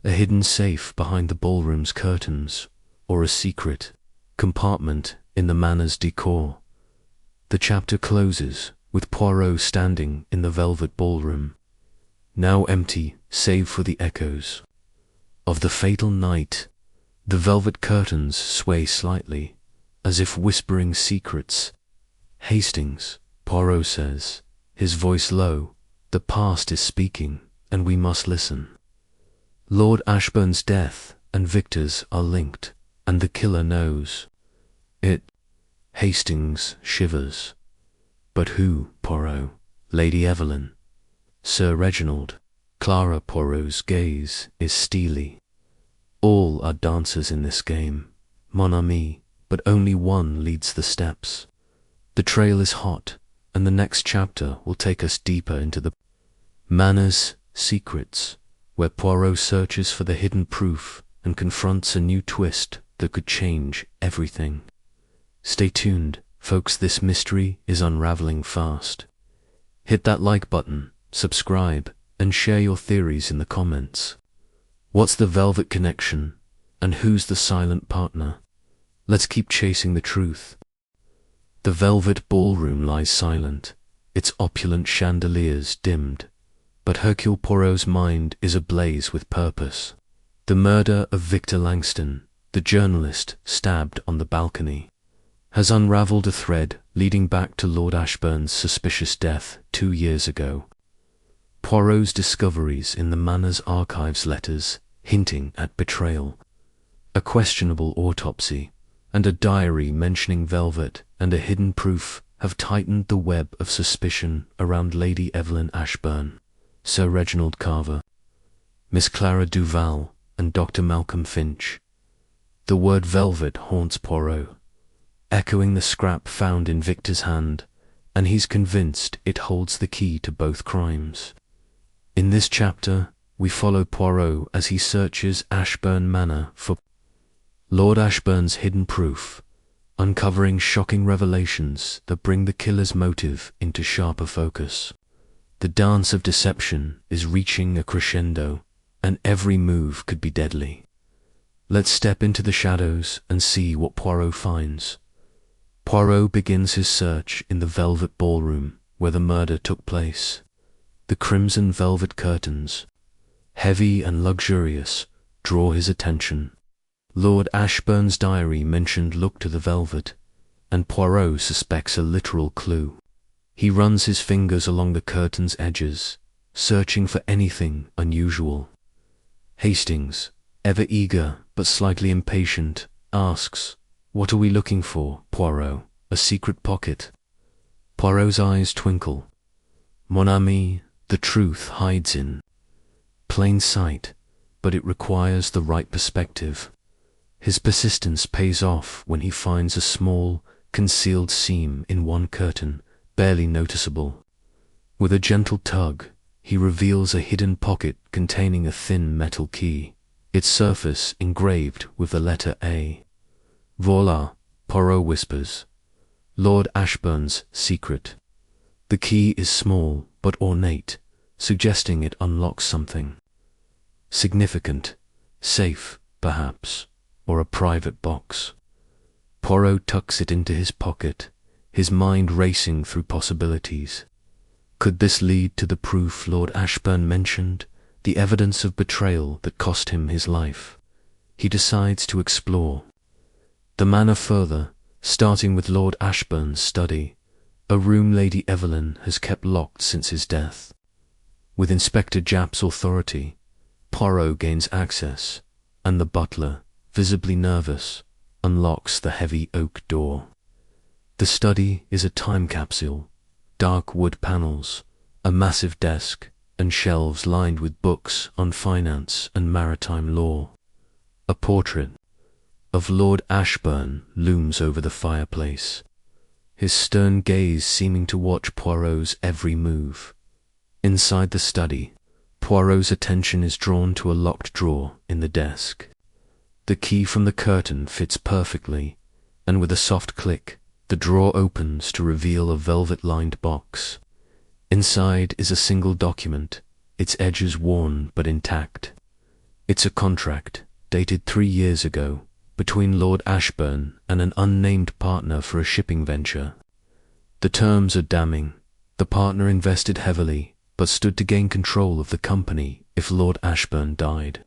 a hidden safe behind the ballroom's curtains, or a secret compartment in the manor's decor. The chapter closes with Poirot standing in the velvet ballroom, now empty save for the echoes of the fatal night. The velvet curtains sway slightly, as if whispering secrets. "Hastings," Poirot says, his voice low, "the past is speaking, and we must listen. Lord Ashbourne's death and Victor's are linked, and the killer knows it." Hastings shivers. "But who, Poirot? Lady Evelyn? Sir Reginald?" Clara Poirot's gaze is steely. "All are dancers in this game, mon ami, but only one leads the steps. The trail is hot, and the next chapter will take us deeper into the manor's secrets, where Poirot searches for the hidden proof and confronts a new twist that could change everything. Stay tuned, folks, this mystery is unraveling fast. Hit that like button, subscribe, and share your theories in the comments. What's the velvet connection, and who's the silent partner? Let's keep chasing the truth. The velvet ballroom lies silent, its opulent chandeliers dimmed, but Hercule Poirot's mind is ablaze with purpose. The murder of Victor Langston, the journalist stabbed on the balcony, has unraveled a thread leading back to Lord Ashbourne's suspicious death 2 years ago. Poirot's discoveries in the manor's archives letters hinting at betrayal, a questionable autopsy, and a diary mentioning velvet and a hidden proof have tightened the web of suspicion around Lady Evelyn Ashbourne, Sir Reginald Carver, Miss Clara Duval, and Dr. Malcolm Finch. The word velvet haunts Poirot, echoing the scrap found in Victor's hand, and he's convinced it holds the key to both crimes. In this chapter, we follow Poirot as he searches Ashbourne Manor for Lord Ashbourne's hidden proof, uncovering shocking revelations that bring the killer's motive into sharper focus. The dance of deception is reaching a crescendo, and every move could be deadly. Let's step into the shadows and see what Poirot finds. Poirot begins his search in the velvet ballroom where the murder took place. The crimson velvet curtains, heavy and luxurious, draw his attention. Lord Ashbourne's diary mentioned "look to the velvet," and Poirot suspects a literal clue. He runs his fingers along the curtain's edges, searching for anything unusual. Hastings, ever eager but slightly impatient, asks, "What are we looking for, Poirot? A secret pocket?" Poirot's eyes twinkle. "Mon ami, the truth hides in plain sight, but it requires the right perspective." His persistence pays off when he finds a small, concealed seam in one curtain, barely noticeable. With a gentle tug, he reveals a hidden pocket containing a thin metal key, its surface engraved with the letter A. "Voilà," Poirot whispers, "Lord Ashbourne's secret." The key is small but ornate, suggesting it unlocks something significant, safe, perhaps, or a private box. Poirot tucks it into his pocket, his mind racing through possibilities. Could this lead to the proof Lord Ashbourne mentioned, the evidence of betrayal that cost him his life? He decides to explore the manor further, starting with Lord Ashbourne's study, a room Lady Evelyn has kept locked since his death. With Inspector Japp's authority, Poirot gains access, and the butler, visibly nervous, unlocks the heavy oak door. The study is a time capsule, dark wood panels, a massive desk, and shelves lined with books on finance and maritime law. A portrait of Lord Ashbourne looms over the fireplace, his stern gaze seeming to watch Poirot's every move. Inside the study, Poirot's attention is drawn to a locked drawer in the desk. The key from the curtain fits perfectly, and with a soft click, The drawer opens to reveal a velvet-lined box. Inside is a single document, its edges worn but intact. It's a contract, dated 3 years ago, between Lord Ashbourne and an unnamed partner for a shipping venture. The terms are damning. The partner invested heavily, but stood to gain control of the company if Lord Ashbourne died.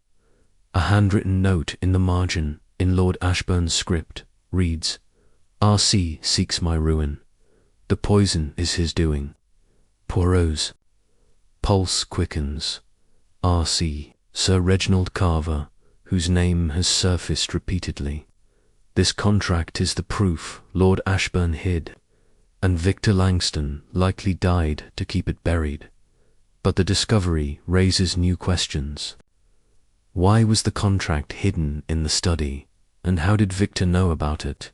A handwritten note in the margin, in Lord Ashbourne's script, reads, "R.C. seeks my ruin. The poison is his doing." Poirot's pulse quickens. R.C. Sir Reginald Carver, whose name has surfaced repeatedly. This contract is the proof Lord Ashbourne hid, and Victor Langston likely died to keep it buried. But the discovery raises new questions. Why was the contract hidden in the study, and how did Victor know about it?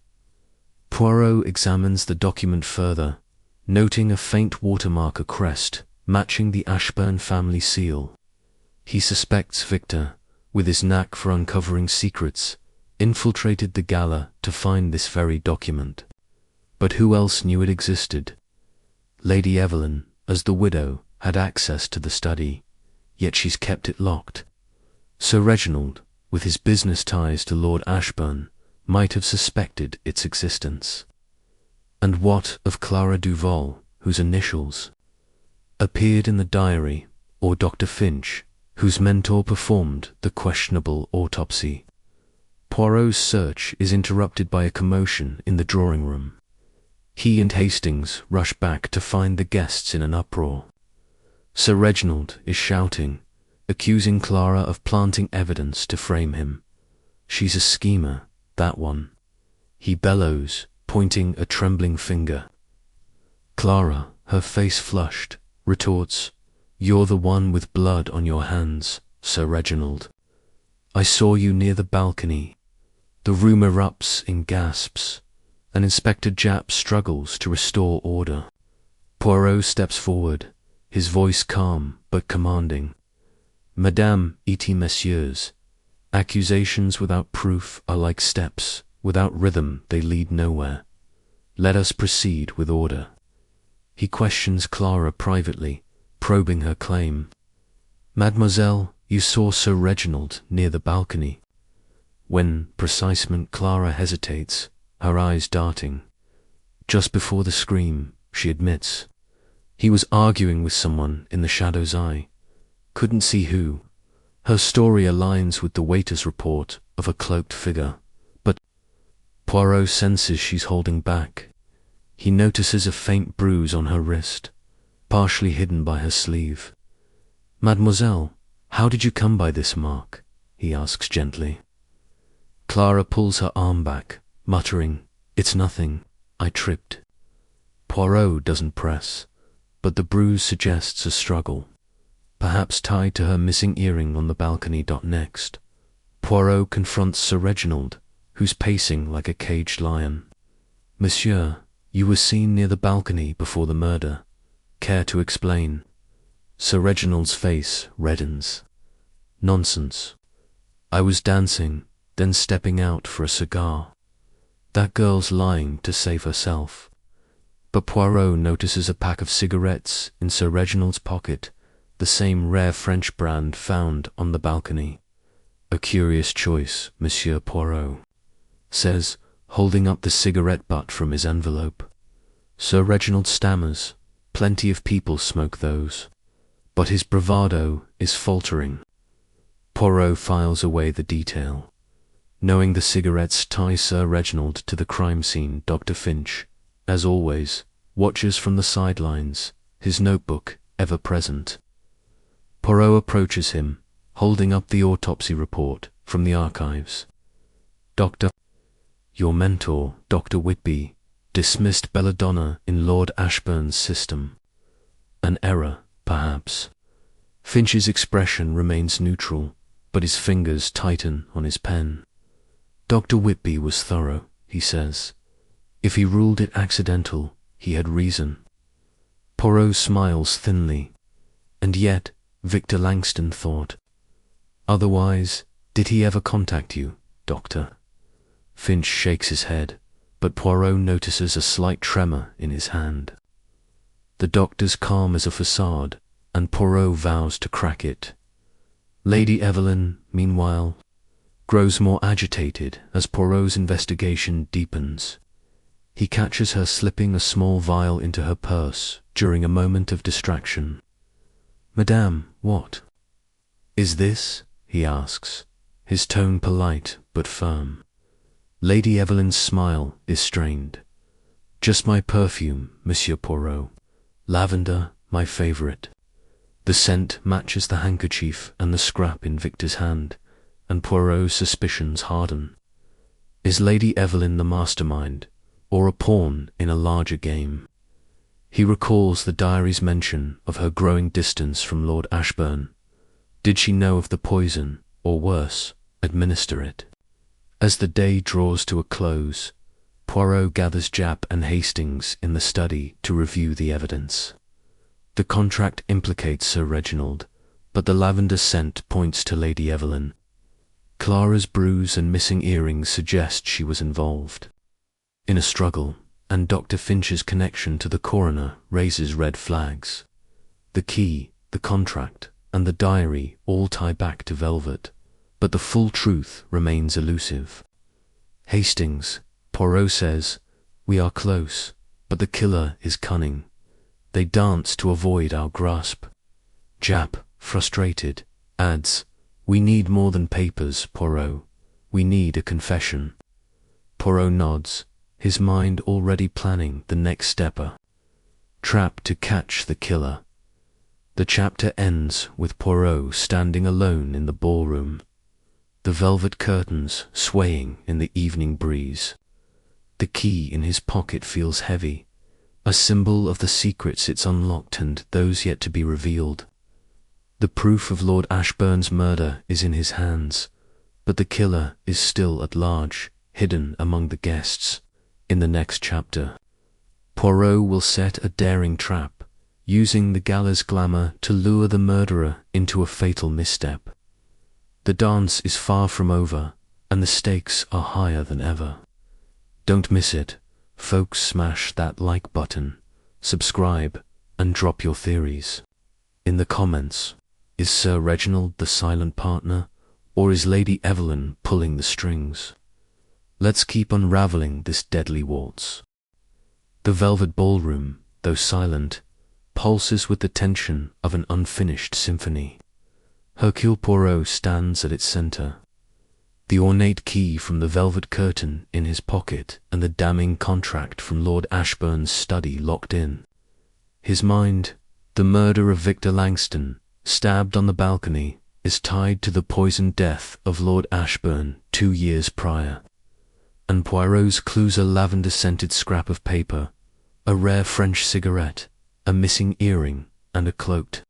Poirot examines the document further, noting a faint watermark, a crest, matching the Ashbourne family seal. He suspects Victor, with his knack for uncovering secrets, infiltrated the gala to find this very document. But who else knew it existed? Lady Evelyn, as the widow, had access to the study, yet she's kept it locked. Sir Reginald, with his business ties to Lord Ashbourne, might have suspected its existence. And what of Clara Duval, whose initials appeared in the diary, or Dr. Finch, whose mentor performed the questionable autopsy? Poirot's search is interrupted by a commotion in the drawing room. He and Hastings rush back to find the guests in an uproar. Sir Reginald is shouting, accusing Clara of planting evidence to frame him. She's a schemer, that one. He bellows, pointing a trembling finger. Clara, her face flushed, retorts, "You're the one with blood on your hands, Sir Reginald. I saw you near the balcony." The room erupts in gasps, and Inspector Japp struggles to restore order. Poirot steps forward, his voice calm but commanding. "Madame et messieurs, accusations without proof are like steps, without rhythm they lead nowhere. Let us proceed with order." He questions Clara privately, probing her claim. "Mademoiselle, you saw Sir Reginald near the balcony." When precisement Clara hesitates, her eyes darting. Just before the scream, she admits. He was arguing with someone in the shadow's eye. Couldn't see who. Her story aligns with the waiter's report of a cloaked figure, but Poirot senses she's holding back. He notices a faint bruise on her wrist, partially hidden by her sleeve. "Mademoiselle, how did you come by this mark?" he asks gently. Clara pulls her arm back, muttering, "It's nothing, I tripped." Poirot doesn't press, but the bruise suggests a struggle, perhaps tied to her missing earring on the balcony. Next, Poirot confronts Sir Reginald, who's pacing like a caged lion. "Monsieur, you were seen near the balcony before the murder. Care to explain?" Sir Reginald's face reddens. "Nonsense. I was dancing, then stepping out for a cigar. That girl's lying to save herself." But Poirot notices a pack of cigarettes in Sir Reginald's pocket, the same rare French brand found on the balcony. "A curious choice, Monsieur Poirot," says, holding up the cigarette butt from his envelope. Sir Reginald stammers. Plenty of people smoke those. But his bravado is faltering. Poirot files away the detail. Knowing the cigarettes tie Sir Reginald to the crime scene, Dr. Finch, as always, watches from the sidelines, his notebook ever present. Poirot approaches him, holding up the autopsy report from the archives. "Doctor, your mentor, Dr. Whitby, dismissed belladonna in Lord Ashbourne's system. An error, perhaps." Finch's expression remains neutral, but his fingers tighten on his pen. "Dr. Whitby was thorough," he says. "If he ruled it accidental, he had reason." Poirot smiles thinly. And yet, Victor Langston thought. "Otherwise, did he ever contact you, Doctor?" Finch shakes his head. but Poirot notices a slight tremor in his hand. The doctor's calm is a facade, and Poirot vows to crack it. Lady Evelyn, meanwhile, grows more agitated as Poirot's investigation deepens. He catches her slipping a small vial into her purse during a moment of distraction. "Madame, what is this?" he asks, his tone polite but firm. Lady Evelyn's smile is strained. "Just my perfume, Monsieur Poirot. Lavender, my favorite." The scent matches the handkerchief and the scrap in Victor's hand, and Poirot's suspicions harden. Is Lady Evelyn the mastermind, or a pawn in a larger game? He recalls the diary's mention of her growing distance from Lord Ashbourne. Did she know of the poison, or worse, administer it? As the day draws to a close, Poirot gathers Japp and Hastings in the study to review the evidence. The contract implicates Sir Reginald, but the lavender scent points to Lady Evelyn. Clara's bruise and missing earrings suggest she was involved in a struggle, and Dr. Finch's connection to the coroner raises red flags. The key, the contract, and the diary all tie back to Velvet, but the full truth remains elusive. "Hastings," Poirot says, "we are close, but the killer is cunning. They dance to avoid our grasp." Japp, frustrated, adds, "We need more than papers, Poirot. We need a confession." Poirot nods, his mind already planning the next step. Trap to catch the killer. The chapter ends with Poirot standing alone in the ballroom, the velvet curtains swaying in the evening breeze. The key in his pocket feels heavy, a symbol of the secrets it's unlocked and those yet to be revealed. The proof of Lord Ashbourne's murder is in his hands, but the killer is still at large, hidden among the guests. In the next chapter, Poirot will set a daring trap, using the gala's glamour to lure the murderer into a fatal misstep. The dance is far from over, and the stakes are higher than ever. Don't miss it. Folks, smash that like button, subscribe, and drop your theories. In the comments, is Sir Reginald the silent partner, or is Lady Evelyn pulling the strings? Let's keep unraveling this deadly waltz. The Velvet Ballroom, though silent, pulses with the tension of an unfinished symphony. Hercule Poirot stands at its center, the ornate key from the velvet curtain in his pocket and the damning contract from Lord Ashbourne's study locked in. His mind, the murder of Victor Langston, stabbed on the balcony, is tied to the poisoned death of Lord Ashbourne 2 years prior. And Poirot's clues: a lavender-scented scrap of paper, a rare French cigarette, a missing earring, and a cloaked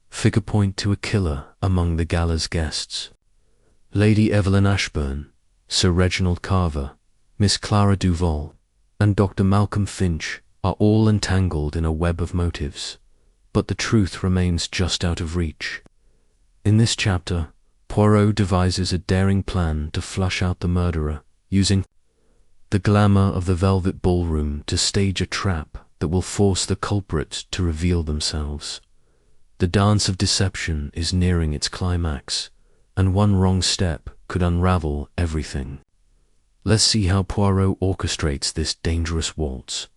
figure point to a killer among the gala's guests. Lady Evelyn Ashbourne, Sir Reginald Carver, Miss Clara Duval, and Dr. Malcolm Finch are all entangled in a web of motives, but the truth remains just out of reach. In this chapter, Poirot devises a daring plan to flush out the murderer, using the glamour of the Velvet Ballroom to stage a trap that will force the culprits to reveal themselves. The dance of deception is nearing its climax, and one wrong step could unravel everything. Let's see how Poirot orchestrates this dangerous waltz.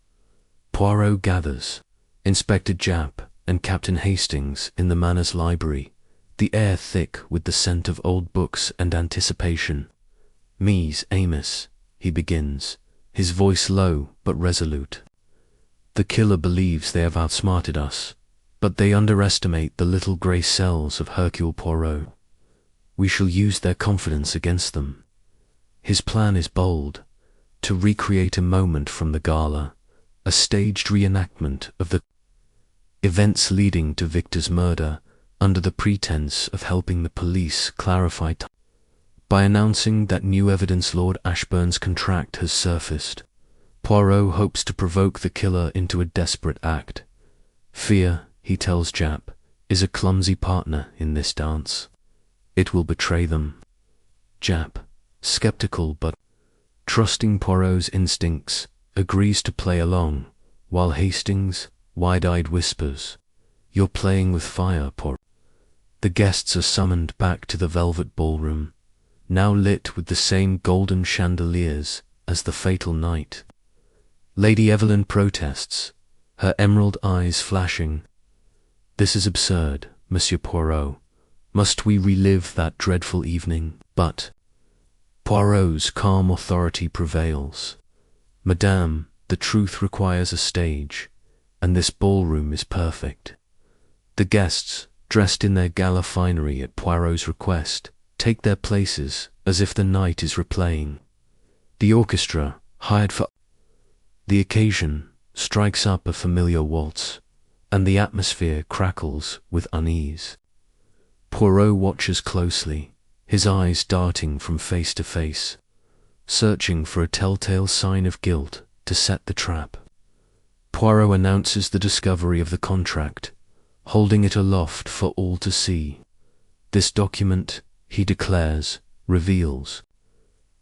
Poirot gathers Inspector Japp and Captain Hastings in the Manor's library, the air thick with the scent of old books and anticipation. "Mies, Amos," he begins, his voice low but resolute. "The killer believes they have outsmarted us, but they underestimate the little grey cells of Hercule Poirot. We shall use their confidence against them." His plan is bold: to recreate a moment from the gala, a staged reenactment of the events leading to Victor's murder, under the pretense of helping the police clarify by announcing that new evidence: Lord Ashbourne's contract has surfaced. Poirot hopes to provoke the killer into a desperate act. Fear, he tells Japp, is a clumsy partner in this dance. It will betray them. Japp, skeptical but trusting Poirot's instincts, agrees to play along, while Hastings, wide-eyed, whispers, "You're playing with fire, Poirot." The guests are summoned back to the Velvet Ballroom, now lit with the same golden chandeliers as the fatal night. Lady Evelyn protests, her emerald eyes flashing. "This is absurd, Monsieur Poirot. Must we relive that dreadful evening?" But Poirot's calm authority prevails. "Madame, the truth requires a stage, and this ballroom is perfect." The guests, dressed in their gala finery at Poirot's request, take their places as if the night is replaying. The orchestra, hired for the occasion, strikes up a familiar waltz, and the atmosphere crackles with unease. Poirot watches closely, his eyes darting from face to face, searching for a telltale sign of guilt to set the trap. Poirot announces the discovery of the contract, holding it aloft for all to see. This document, he declares, reveals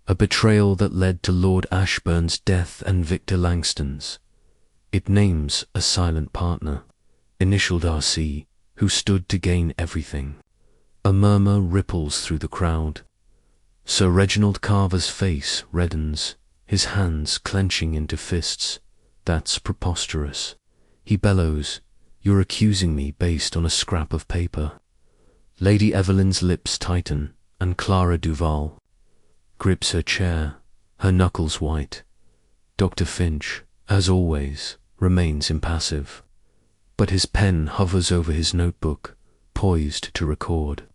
a betrayal that led to Lord Ashbourne's death and Victor Langston's. It names a silent partner, initialed R.C., who stood to gain everything. A murmur ripples through the crowd. Sir Reginald Carver's face reddens, his hands clenching into fists. "That's preposterous," he bellows. "You're accusing me based on a scrap of paper." Lady Evelyn's lips tighten, and Clara Duval grips her chair, her knuckles white. Dr. Finch, as always, remains impassive, but his pen hovers over his notebook, poised to record.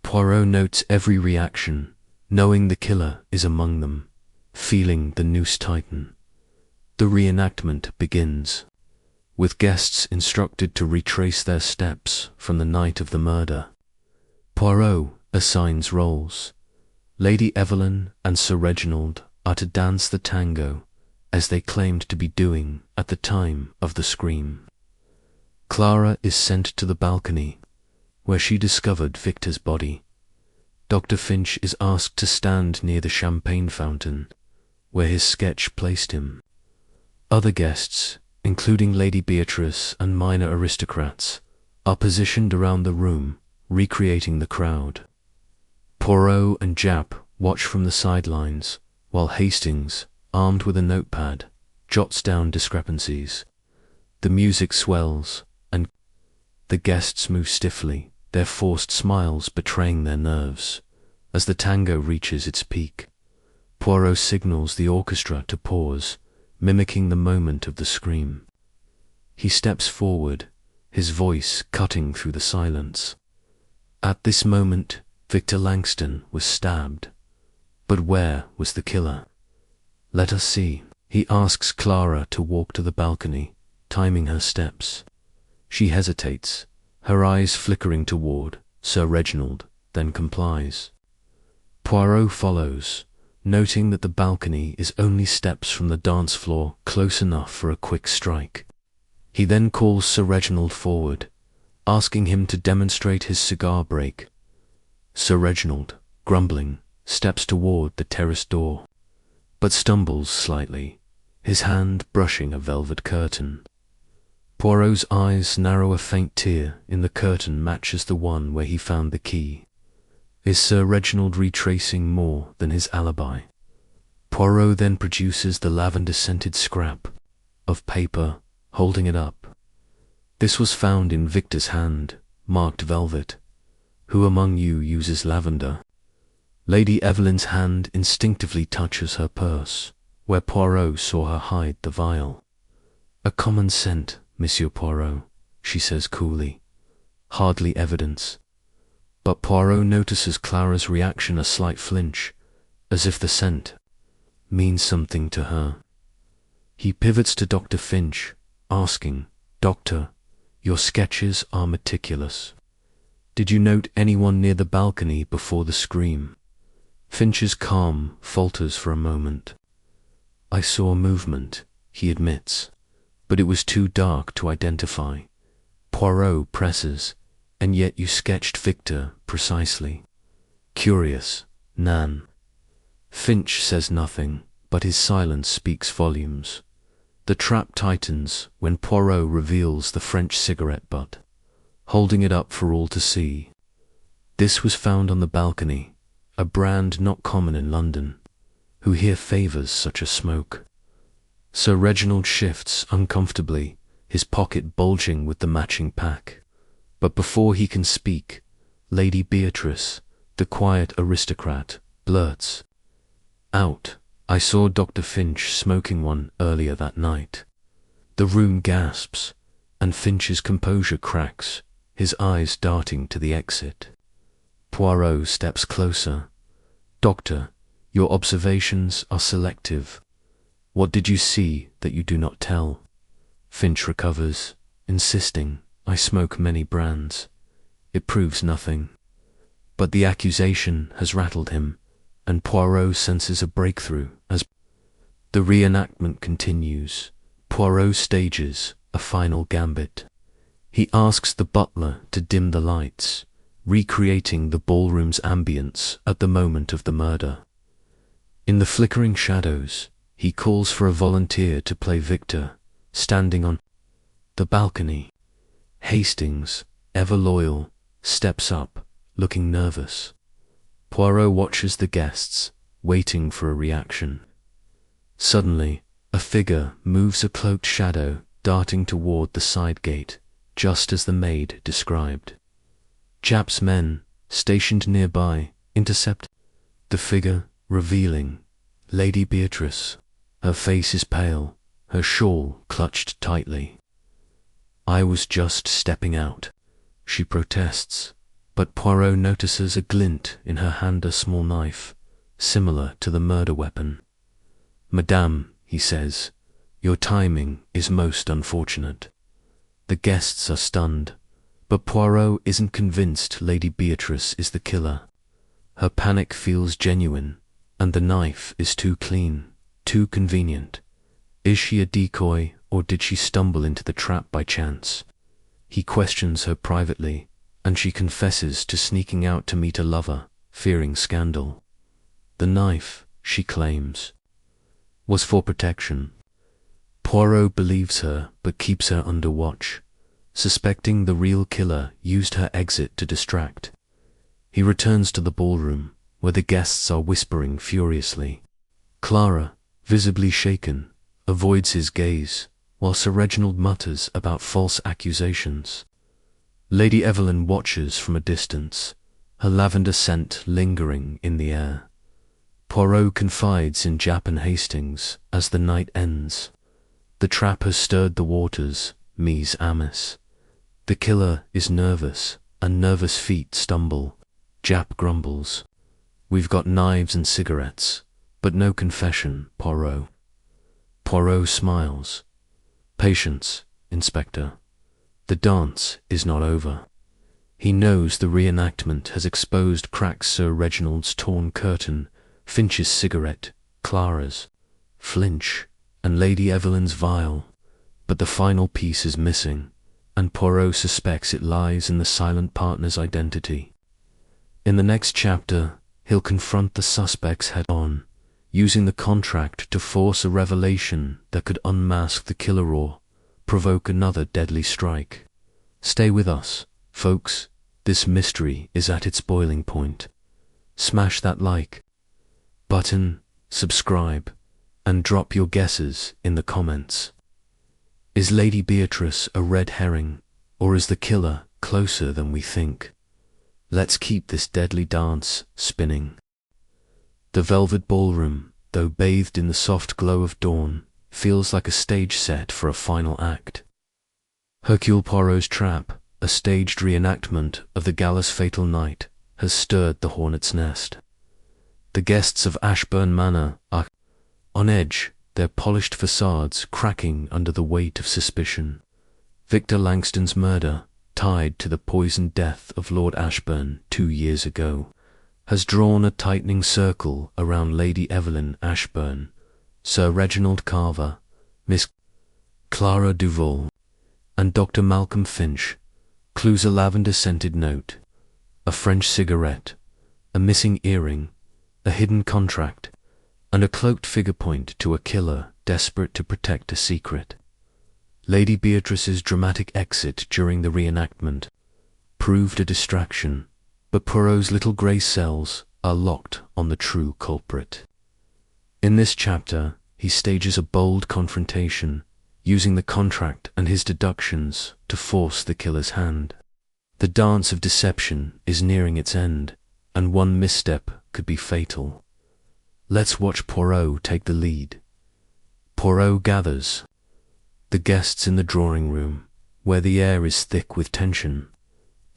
Poirot notes every reaction, knowing the killer is among them, feeling the noose tighten. The reenactment begins, with guests instructed to retrace their steps from the night of the murder. Poirot assigns roles. Lady Evelyn and Sir Reginald are to dance the tango, as they claimed to be doing at the time of the scream. Clara is sent to the balcony, where she discovered Victor's body. Dr. Finch is asked to stand near the champagne fountain, where his sketch placed him. Other guests, including Lady Beatrice and minor aristocrats, are positioned around the room, recreating the crowd. Poirot and Japp watch from the sidelines, while Hastings, armed with a notepad, jots down discrepancies. The music swells, and the guests move stiffly, their forced smiles betraying their nerves. As the tango reaches its peak, Poirot signals the orchestra to pause, mimicking the moment of the scream. He steps forward, his voice cutting through the silence. At this moment, Victor Langston was stabbed. But where was the killer? "Let us see." He asks Clara to walk to the balcony, timing her steps. She hesitates, her eyes flickering toward Sir Reginald, then complies. Poirot follows, noting that the balcony is only steps from the dance floor, close enough for a quick strike. He then calls Sir Reginald forward, asking him to demonstrate his cigar break. Sir Reginald, grumbling, steps toward the terrace door, but stumbles slightly, his hand brushing a velvet curtain. Poirot's eyes narrow. A faint tear in the curtain matches the one where he found the key. Is Sir Reginald retracing more than his alibi? Poirot then produces the lavender-scented scrap of paper, holding it up. This was found in Victor's hand, marked velvet. Who among you uses lavender? Lady Evelyn's hand instinctively touches her purse, where Poirot saw her hide the vial. "A common scent, Monsieur Poirot," she says coolly. "Hardly evidence." But Poirot notices Clara's reaction, a slight flinch, as if the scent means something to her. He pivots to Dr. Finch, asking, "Doctor, your sketches are meticulous. Did you note anyone near the balcony before the scream?" Finch's calm falters for a moment. "I saw movement," he admits, "but it was too dark to identify." Poirot presses, "And yet you sketched Victor precisely. Curious, Nan." Finch says nothing, but his silence speaks volumes. The trap tightens when Poirot reveals the French cigarette butt, holding it up for all to see. This was found on the balcony, a brand not common in London. Who here favours such a smoke? Sir Reginald shifts uncomfortably, his pocket bulging with the matching pack. But before he can speak, Lady Beatrice, the quiet aristocrat, blurts out, "I saw Dr. Finch smoking one earlier that night." The room gasps, and Finch's composure cracks, his eyes darting to the exit. Poirot steps closer. "Doctor, your observations are selective. What did you see that you do not tell?" Finch recovers, insisting, "I smoke many brands. It proves nothing." But the accusation has rattled him, and Poirot senses a breakthrough as the reenactment continues. Poirot stages a final gambit. He asks the butler to dim the lights, recreating the ballroom's ambience at the moment of the murder. In the flickering shadows, he calls for a volunteer to play Victor, standing on the balcony. Hastings, ever loyal, steps up, looking nervous. Poirot watches the guests, waiting for a reaction. Suddenly, a figure moves, a cloaked shadow darting toward the side gate, just as the maid described. Japp's men, stationed nearby, intercept the figure, revealing Lady Beatrice. Her face is pale, her shawl clutched tightly. "I was just stepping out," she protests, but Poirot notices a glint in her hand, a small knife, similar to the murder weapon. "Madame," he says, "your timing is most unfortunate." The guests are stunned, but Poirot isn't convinced Lady Beatrice is the killer. Her panic feels genuine, and the knife is too clean, too convenient. Is she a decoy, or did she stumble into the trap by chance? He questions her privately, and she confesses to sneaking out to meet a lover, fearing scandal. The knife, she claims, was for protection. Poirot believes her, but keeps her under watch, suspecting the real killer used her exit to distract. He returns to the ballroom, where the guests are whispering furiously. Clara, visibly shaken, avoids his gaze, while Sir Reginald mutters about false accusations. Lady Evelyn watches from a distance, her lavender scent lingering in the air. Poirot confides in Japp and Hastings as the night ends. The trap has stirred the waters, mes amis. The killer is nervous, and nervous feet stumble. Japp grumbles, "We've got knives and cigarettes, but no confession, Poirot." Poirot smiles. "Patience, Inspector. The dance is not over." He knows the reenactment has exposed cracks: Sir Reginald's torn curtain, Finch's cigarette, Clara's, Finch, and Lady Evelyn's vial. But the final piece is missing, and Poirot suspects it lies in the silent partner's identity. In the next chapter, he'll confront the suspects head-on, using the contract to force a revelation that could unmask the killer or provoke another deadly strike. Stay with us, folks. This mystery is at its boiling point. Smash that like button, subscribe, and drop your guesses in the comments. Is Lady Beatrice a red herring, or is the killer closer than we think? Let's keep this deadly dance spinning. The Velvet Ballroom, though bathed in the soft glow of dawn, feels like a stage set for a final act. Hercule Poirot's trap, a staged reenactment of the gala's fatal night, has stirred the hornet's nest. The guests of Ashbourne Manor are on edge, their polished facades cracking under the weight of suspicion. Victor Langston's murder, tied to the poisoned death of Lord Ashbourne 2 years ago, has drawn a tightening circle around Lady Evelyn Ashbourne, Sir Reginald Carver, Miss Clara Duval, and Dr. Malcolm Finch. Clues: a lavender-scented note, a French cigarette, a missing earring, a hidden contract, and a cloaked figure point to a killer desperate to protect a secret. Lady Beatrice's dramatic exit during the reenactment proved a distraction, but Poirot's little grey cells are locked on the true culprit. In this chapter, he stages a bold confrontation, using the contract and his deductions to force the killer's hand. The dance of deception is nearing its end, and one misstep could be fatal. Let's watch Poirot take the lead. Poirot gathers the guests in the drawing room, where the air is thick with tension.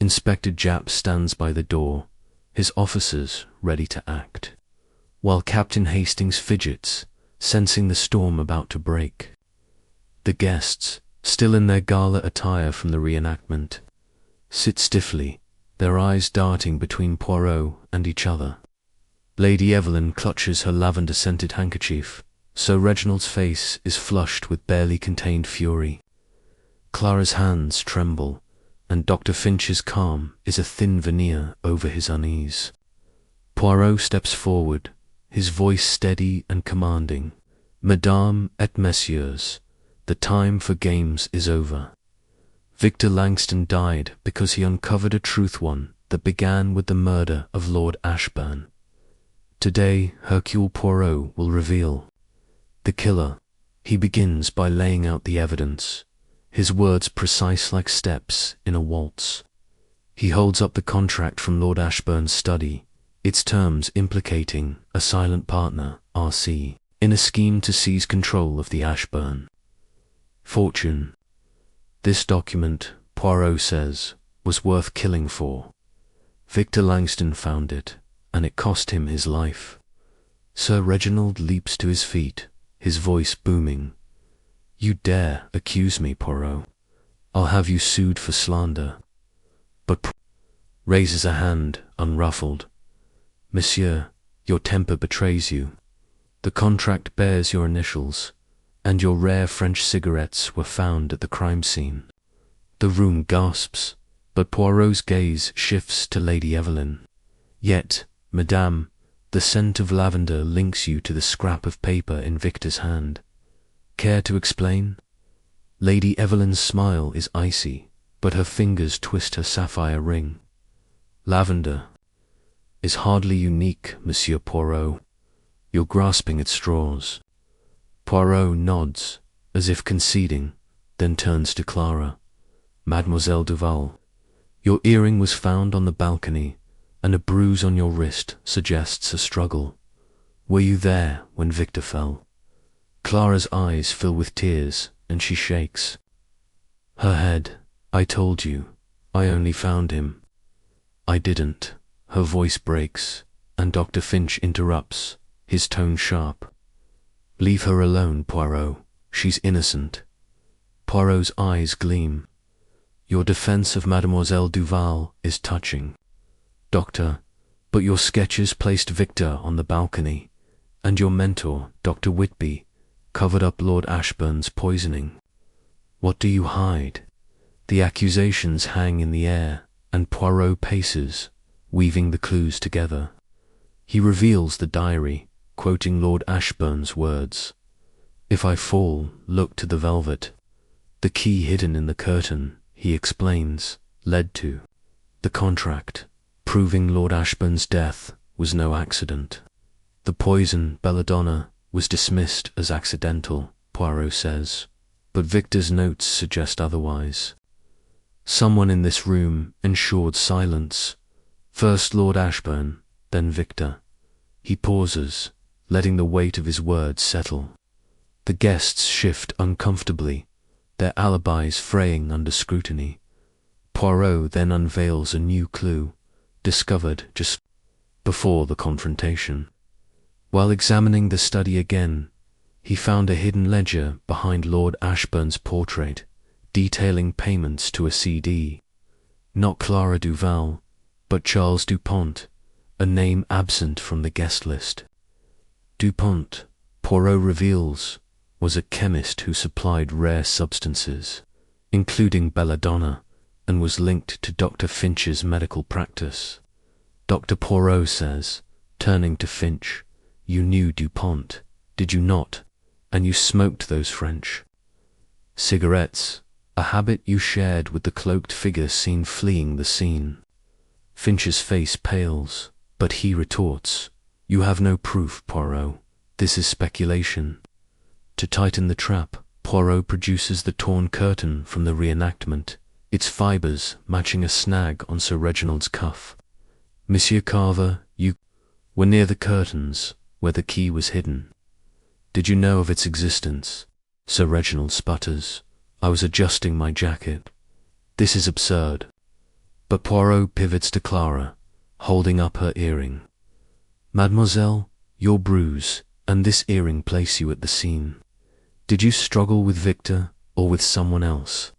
Inspector Japp stands by the door, his officers ready to act, while Captain Hastings fidgets, sensing the storm about to break. The guests, still in their gala attire from the reenactment, sit stiffly, their eyes darting between Poirot and each other. Lady Evelyn clutches her lavender-scented handkerchief, so Reginald's face is flushed with barely contained fury. Clara's hands tremble, and Dr. Finch's calm is a thin veneer over his unease. Poirot steps forward, his voice steady and commanding. "Mesdames et messieurs, the time for games is over. Victor Langston died because he uncovered a truth one that began with the murder of Lord Ashbourne. Today, Hercule Poirot will reveal the killer." He begins by laying out the evidence, his words precise like steps in a waltz. He holds up the contract from Lord Ashbourne's study, its terms implicating a silent partner, R.C., in a scheme to seize control of the Ashbourne fortune. This document, Poirot says, was worth killing for. Victor Langston found it, and it cost him his life. Sir Reginald leaps to his feet, his voice booming. "You dare accuse me, Poirot. I'll have you sued for slander." But raises a hand, unruffled. "Monsieur, your temper betrays you. The contract bears your initials, and your rare French cigarettes were found at the crime scene." The room gasps, but Poirot's gaze shifts to Lady Evelyn. "Yet, Madame, the scent of lavender links you to the scrap of paper in Victor's hand. Care to explain?" Lady Evelyn's smile is icy, but her fingers twist her sapphire ring. "Lavender is hardly unique, Monsieur Poirot. You're grasping at straws." Poirot nods, as if conceding, then turns to Clara. "Mademoiselle Duval, your earring was found on the balcony, and a bruise on your wrist suggests a struggle. Were you there when Victor fell?" Clara's eyes fill with tears, and she shakes her head. "I told you, I only found him." "I didn't." Her voice breaks, and Dr. Finch interrupts, his tone sharp. "Leave her alone, Poirot. She's innocent." Poirot's eyes gleam. "Your defense of Mademoiselle Duval is touching, Doctor, but your sketches placed Victor on the balcony, and your mentor, Dr. Whitby, covered up Lord Ashbourne's poisoning. What do you hide?" The accusations hang in the air, and Poirot paces, weaving the clues together. He reveals the diary, quoting Lord Ashbourne's words. "If I fall, look to the velvet. The key hidden in the curtain," he explains, led to the contract, proving Lord Ashbourne's death was no accident. The poison, belladonna, was dismissed as accidental, Poirot says, but Victor's notes suggest otherwise. Someone in this room ensured silence. First Lord Ashbourne, then Victor. He pauses, letting the weight of his words settle. The guests shift uncomfortably, their alibis fraying under scrutiny. Poirot then unveils a new clue, discovered just before the confrontation. While examining the study again, he found a hidden ledger behind Lord Ashbourne's portrait, detailing payments to a CD. Not Clara Duval, but Charles Dupont, a name absent from the guest list. Dupont, Poirot reveals, was a chemist who supplied rare substances, including belladonna, and was linked to Dr. Finch's medical practice. Dr. Poirot says, turning to Finch, you knew Dupont, did you not? And you smoked those French cigarettes, a habit you shared with the cloaked figure seen fleeing the scene. Finch's face pales, but he retorts, you have no proof, Poirot. This is speculation. To tighten the trap, Poirot produces the torn curtain from the reenactment, its fibres matching a snag on Sir Reginald's cuff. Monsieur Carver, you were near the curtains, where the key was hidden. Did you know of its existence? Sir Reginald sputters. I was adjusting my jacket. This is absurd. But Poirot pivots to Clara, holding up her earring. Mademoiselle, your bruise and this earring place you at the scene. Did you struggle with Victor or with someone else?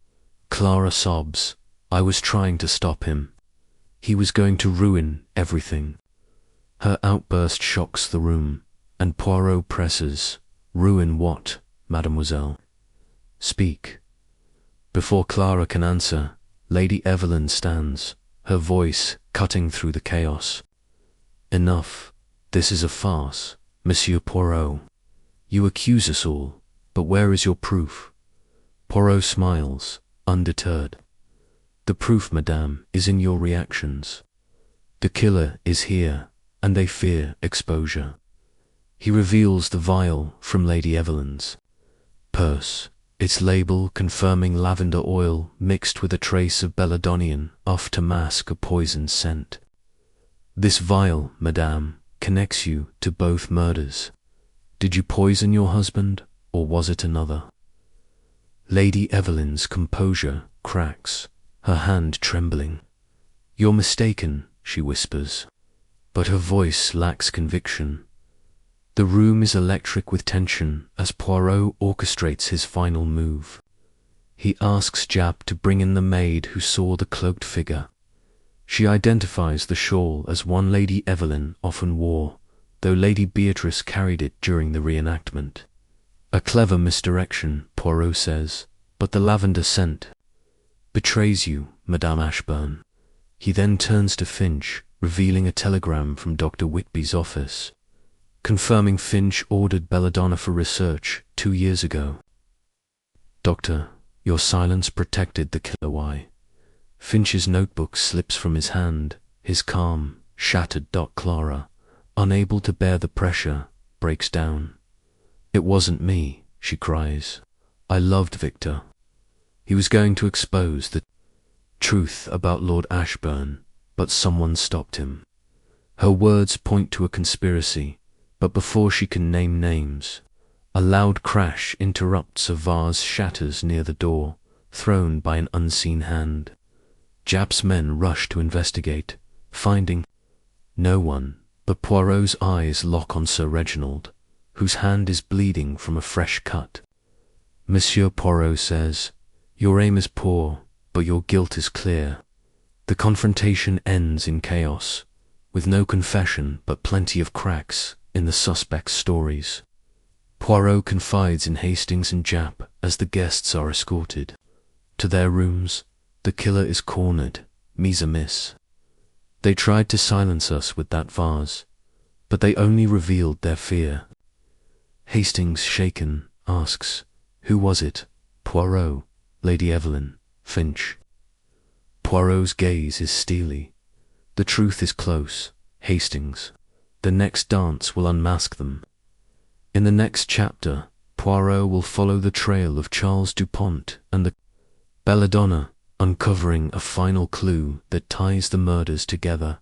Clara sobs. I was trying to stop him. He was going to ruin everything. Her outburst shocks the room, and Poirot presses. Ruin what, mademoiselle? Speak. Before Clara can answer, Lady Evelyn stands, her voice cutting through the chaos. Enough. This is a farce, Monsieur Poirot. You accuse us all, but where is your proof? Poirot smiles, undeterred. The proof, madame, is in your reactions. The killer is here, and they fear exposure. He reveals the vial from Lady Evelyn's purse, its label confirming lavender oil mixed with a trace of belladonian off to mask a poison scent. This vial, madame, connects you to both murders. Did you poison your husband, or was it another? Lady Evelyn's composure cracks, her hand trembling. You're mistaken, she whispers, but her voice lacks conviction. The room is electric with tension as Poirot orchestrates his final move. He asks Jap to bring in the maid who saw the cloaked figure. She identifies the shawl as one Lady Evelyn often wore, though Lady Beatrice carried it during the reenactment. A clever misdirection, Poirot says, but the lavender scent betrays you, Madame Ashbourne. He then turns to Finch, revealing a telegram from Dr. Whitby's office, confirming Finch ordered belladonna for research 2 years ago. Doctor, your silence protected the killer. Why? Finch's notebook slips from his hand, his calm, shattered. Clara, unable to bear the pressure, breaks down. It wasn't me, she cries. I loved Victor. He was going to expose the truth about Lord Ashbourne, but someone stopped him. Her words point to a conspiracy, but before she can name names, a loud crash interrupts. A vase shatters near the door, thrown by an unseen hand. Jap's men rush to investigate, finding no one, but Poirot's eyes lock on Sir Reginald, whose hand is bleeding from a fresh cut. Monsieur Poirot says, your aim is poor, but your guilt is clear. The confrontation ends in chaos, with no confession but plenty of cracks in the suspect's stories. Poirot confides in Hastings and Jap as the guests are escorted to their rooms. The killer is cornered, mise a miss. They tried to silence us with that vase, but they only revealed their fear. Hastings, shaken, asks, who was it? Poirot, Lady Evelyn, Finch. Poirot's gaze is steely. The truth is close, Hastings. The next dance will unmask them. In the next chapter, Poirot will follow the trail of Charles Dupont and the belladonna, uncovering a final clue that ties the murders together.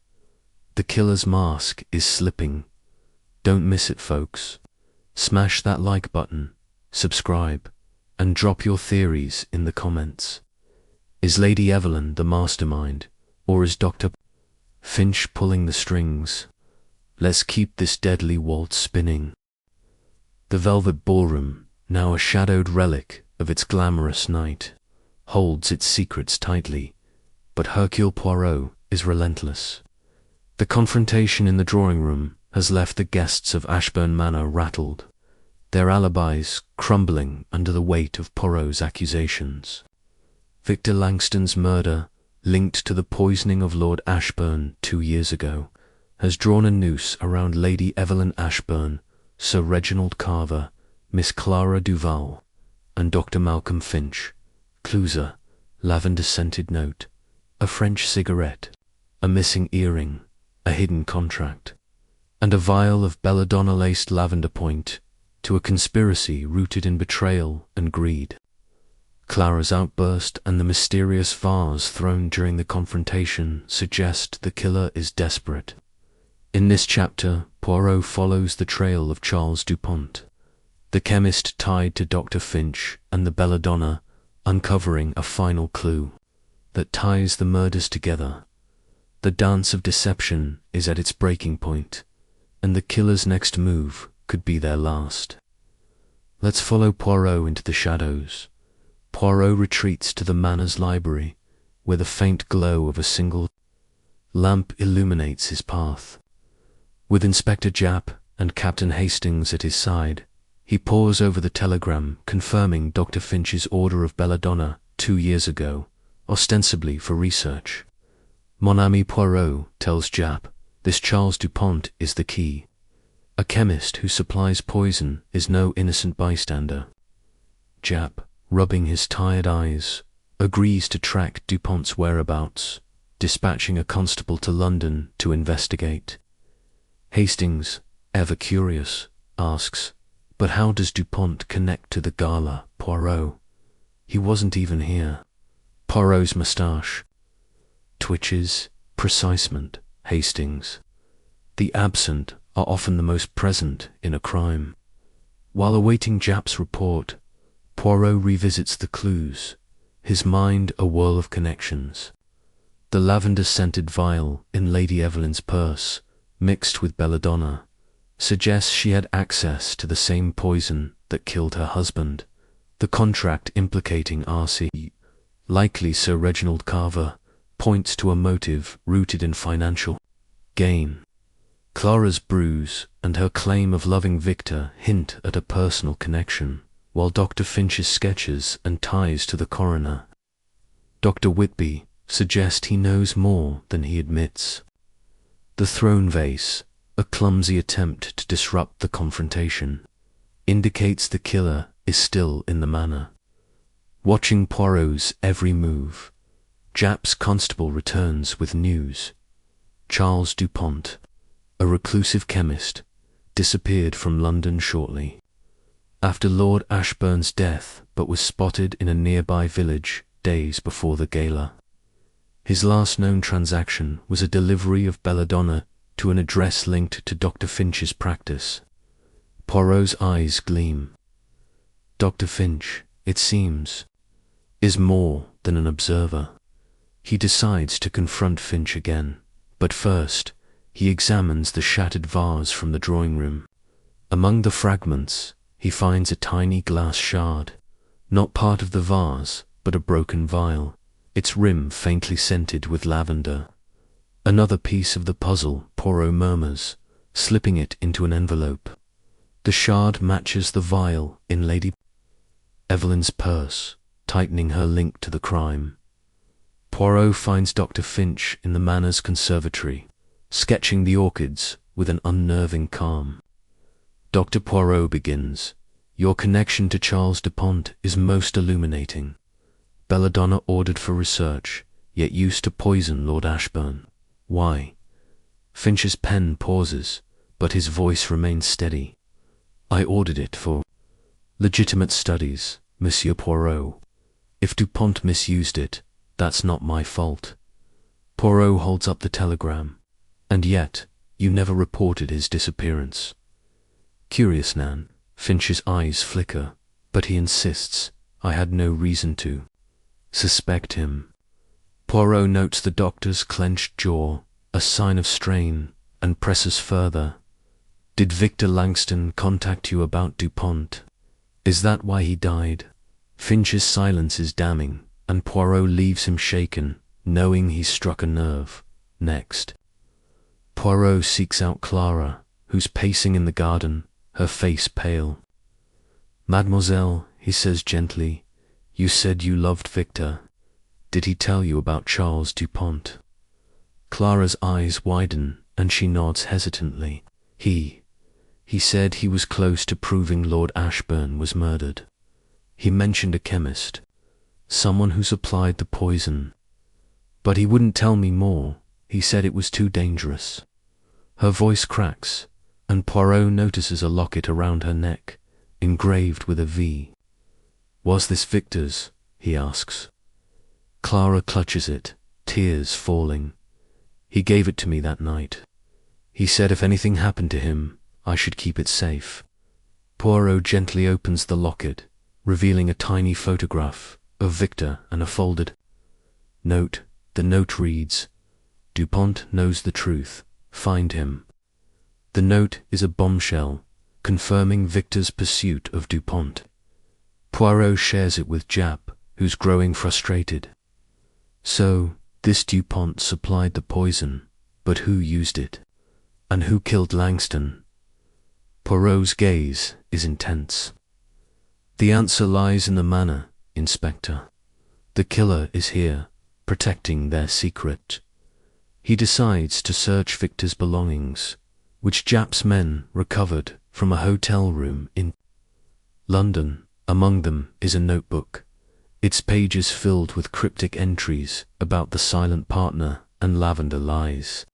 The killer's mask is slipping. Don't miss it, folks. Smash that like button, subscribe, and drop your theories in the comments. Is Lady Evelyn the mastermind, or is Dr. Finch pulling the strings? Let's keep this deadly waltz spinning. The Velvet Ballroom, now a shadowed relic of its glamorous night, holds its secrets tightly, but Hercule Poirot is relentless. The confrontation in the drawing room has left the guests of Ashbourne Manor rattled, their alibis crumbling under the weight of Poirot's accusations. Victor Langston's murder, linked to the poisoning of Lord Ashbourne 2 years ago, has drawn a noose around Lady Evelyn Ashbourne, Sir Reginald Carver, Miss Clara Duval, and Dr. Malcolm Finch. Clues: a lavender-scented note, a French cigarette, a missing earring, a hidden contract, and a vial of belladonna-laced lavender point to a conspiracy rooted in betrayal and greed. Clara's outburst and the mysterious vase thrown during the confrontation suggest the killer is desperate. In this chapter, Poirot follows the trail of Charles Dupont, the chemist tied to Dr. Finch and the belladonna, uncovering a final clue that ties the murders together. The dance of deception is at its breaking point, and the killer's next move could be their last. Let's follow Poirot into the shadows. Poirot retreats to the Manor's library, where the faint glow of a single lamp illuminates his path. With Inspector Japp and Captain Hastings at his side, he pores over the telegram confirming Dr. Finch's order of belladonna 2 years ago, ostensibly for research. Mon ami Poirot tells Japp this Charles Dupont is the key. A chemist who supplies poison is no innocent bystander. Japp, rubbing his tired eyes, agrees to track Dupont's whereabouts, dispatching a constable to London to investigate. Hastings, ever curious, asks, "But how does Dupont connect to the gala, Poirot? He wasn't even here." Poirot's moustache twitches. Precisement, Hastings. The absent are often the most present in a crime. While awaiting Japp's report, Poirot revisits the clues, his mind a whirl of connections. The lavender-scented vial in Lady Evelyn's purse, mixed with belladonna, suggests she had access to the same poison that killed her husband. The contract implicating R.C., likely Sir Reginald Carver, points to a motive rooted in financial gain. Clara's bruise and her claim of loving Victor hint at a personal connection, while Dr. Finch's sketches and ties to the coroner, Dr. Whitby, suggest he knows more than he admits. The throne vase, a clumsy attempt to disrupt the confrontation, indicates the killer is still in the manor. Watching Poirot's every move, Japp's constable returns with news. Charles Dupont, a reclusive chemist, disappeared from London shortly after Lord Ashbourne's death, but was spotted in a nearby village days before the gala. His last known transaction was a delivery of belladonna to an address linked to Dr. Finch's practice. Poirot's eyes gleam. Dr. Finch, it seems, is more than an observer. He decides to confront Finch again, but first he examines the shattered vase from the drawing room. Among the fragments, he finds a tiny glass shard, not part of the vase, but a broken vial, its rim faintly scented with lavender. Another piece of the puzzle, Poirot murmurs, slipping it into an envelope. The shard matches the vial in Lady Evelyn's purse, tightening her link to the crime. Poirot finds Dr. Finch in the Manor's conservatory, sketching the orchids with an unnerving calm. Dr. Poirot begins, "Your connection to Charles Dupont is most illuminating. Belladonna ordered for research, yet used to poison Lord Ashbourne. Why?" Finch's pen pauses, but his voice remains steady. "I ordered it for legitimate studies, Monsieur Poirot. If Dupont misused it, that's not my fault." Poirot holds up the telegram. "And yet, you never reported his disappearance." "Curious, Nan." Finch's eyes flicker, but he insists, "I had no reason to suspect him." Poirot notes the doctor's clenched jaw, a sign of strain, and presses further. "Did Victor Langston contact you about Dupont? Is that why he died?" Finch's silence is damning, and Poirot leaves him shaken, knowing he's struck a nerve. Next, Poirot seeks out Clara, who's pacing in the garden, her face pale. "Mademoiselle," he says gently, "you said you loved Victor. Did he tell you about Charles Dupont?" Clara's eyes widen and she nods hesitantly. He said he was close to proving Lord Ashbourne was murdered. He mentioned a chemist, someone who supplied the poison. But he wouldn't tell me more. He said it was too dangerous. Her voice cracks, and Poirot notices a locket around her neck, engraved with a V. Was this Victor's? He asks. Clara clutches it, tears falling. He gave it to me that night. He said if anything happened to him, I should keep it safe. Poirot gently opens the locket, revealing a tiny photograph of Victor and a folded note. The note reads, "Dupont knows the truth. Find him." The note is a bombshell, confirming Victor's pursuit of Dupont. Poirot shares it with Jap, who's growing frustrated. So, this Dupont supplied the poison, but who used it? And who killed Langston? Poirot's gaze is intense. The answer lies in the manor, Inspector. The killer is here, protecting their secret. He decides to search Victor's belongings, which Jap's men recovered from a hotel room in London. Among them is a notebook, its pages filled with cryptic entries about the silent partner and lavender lies.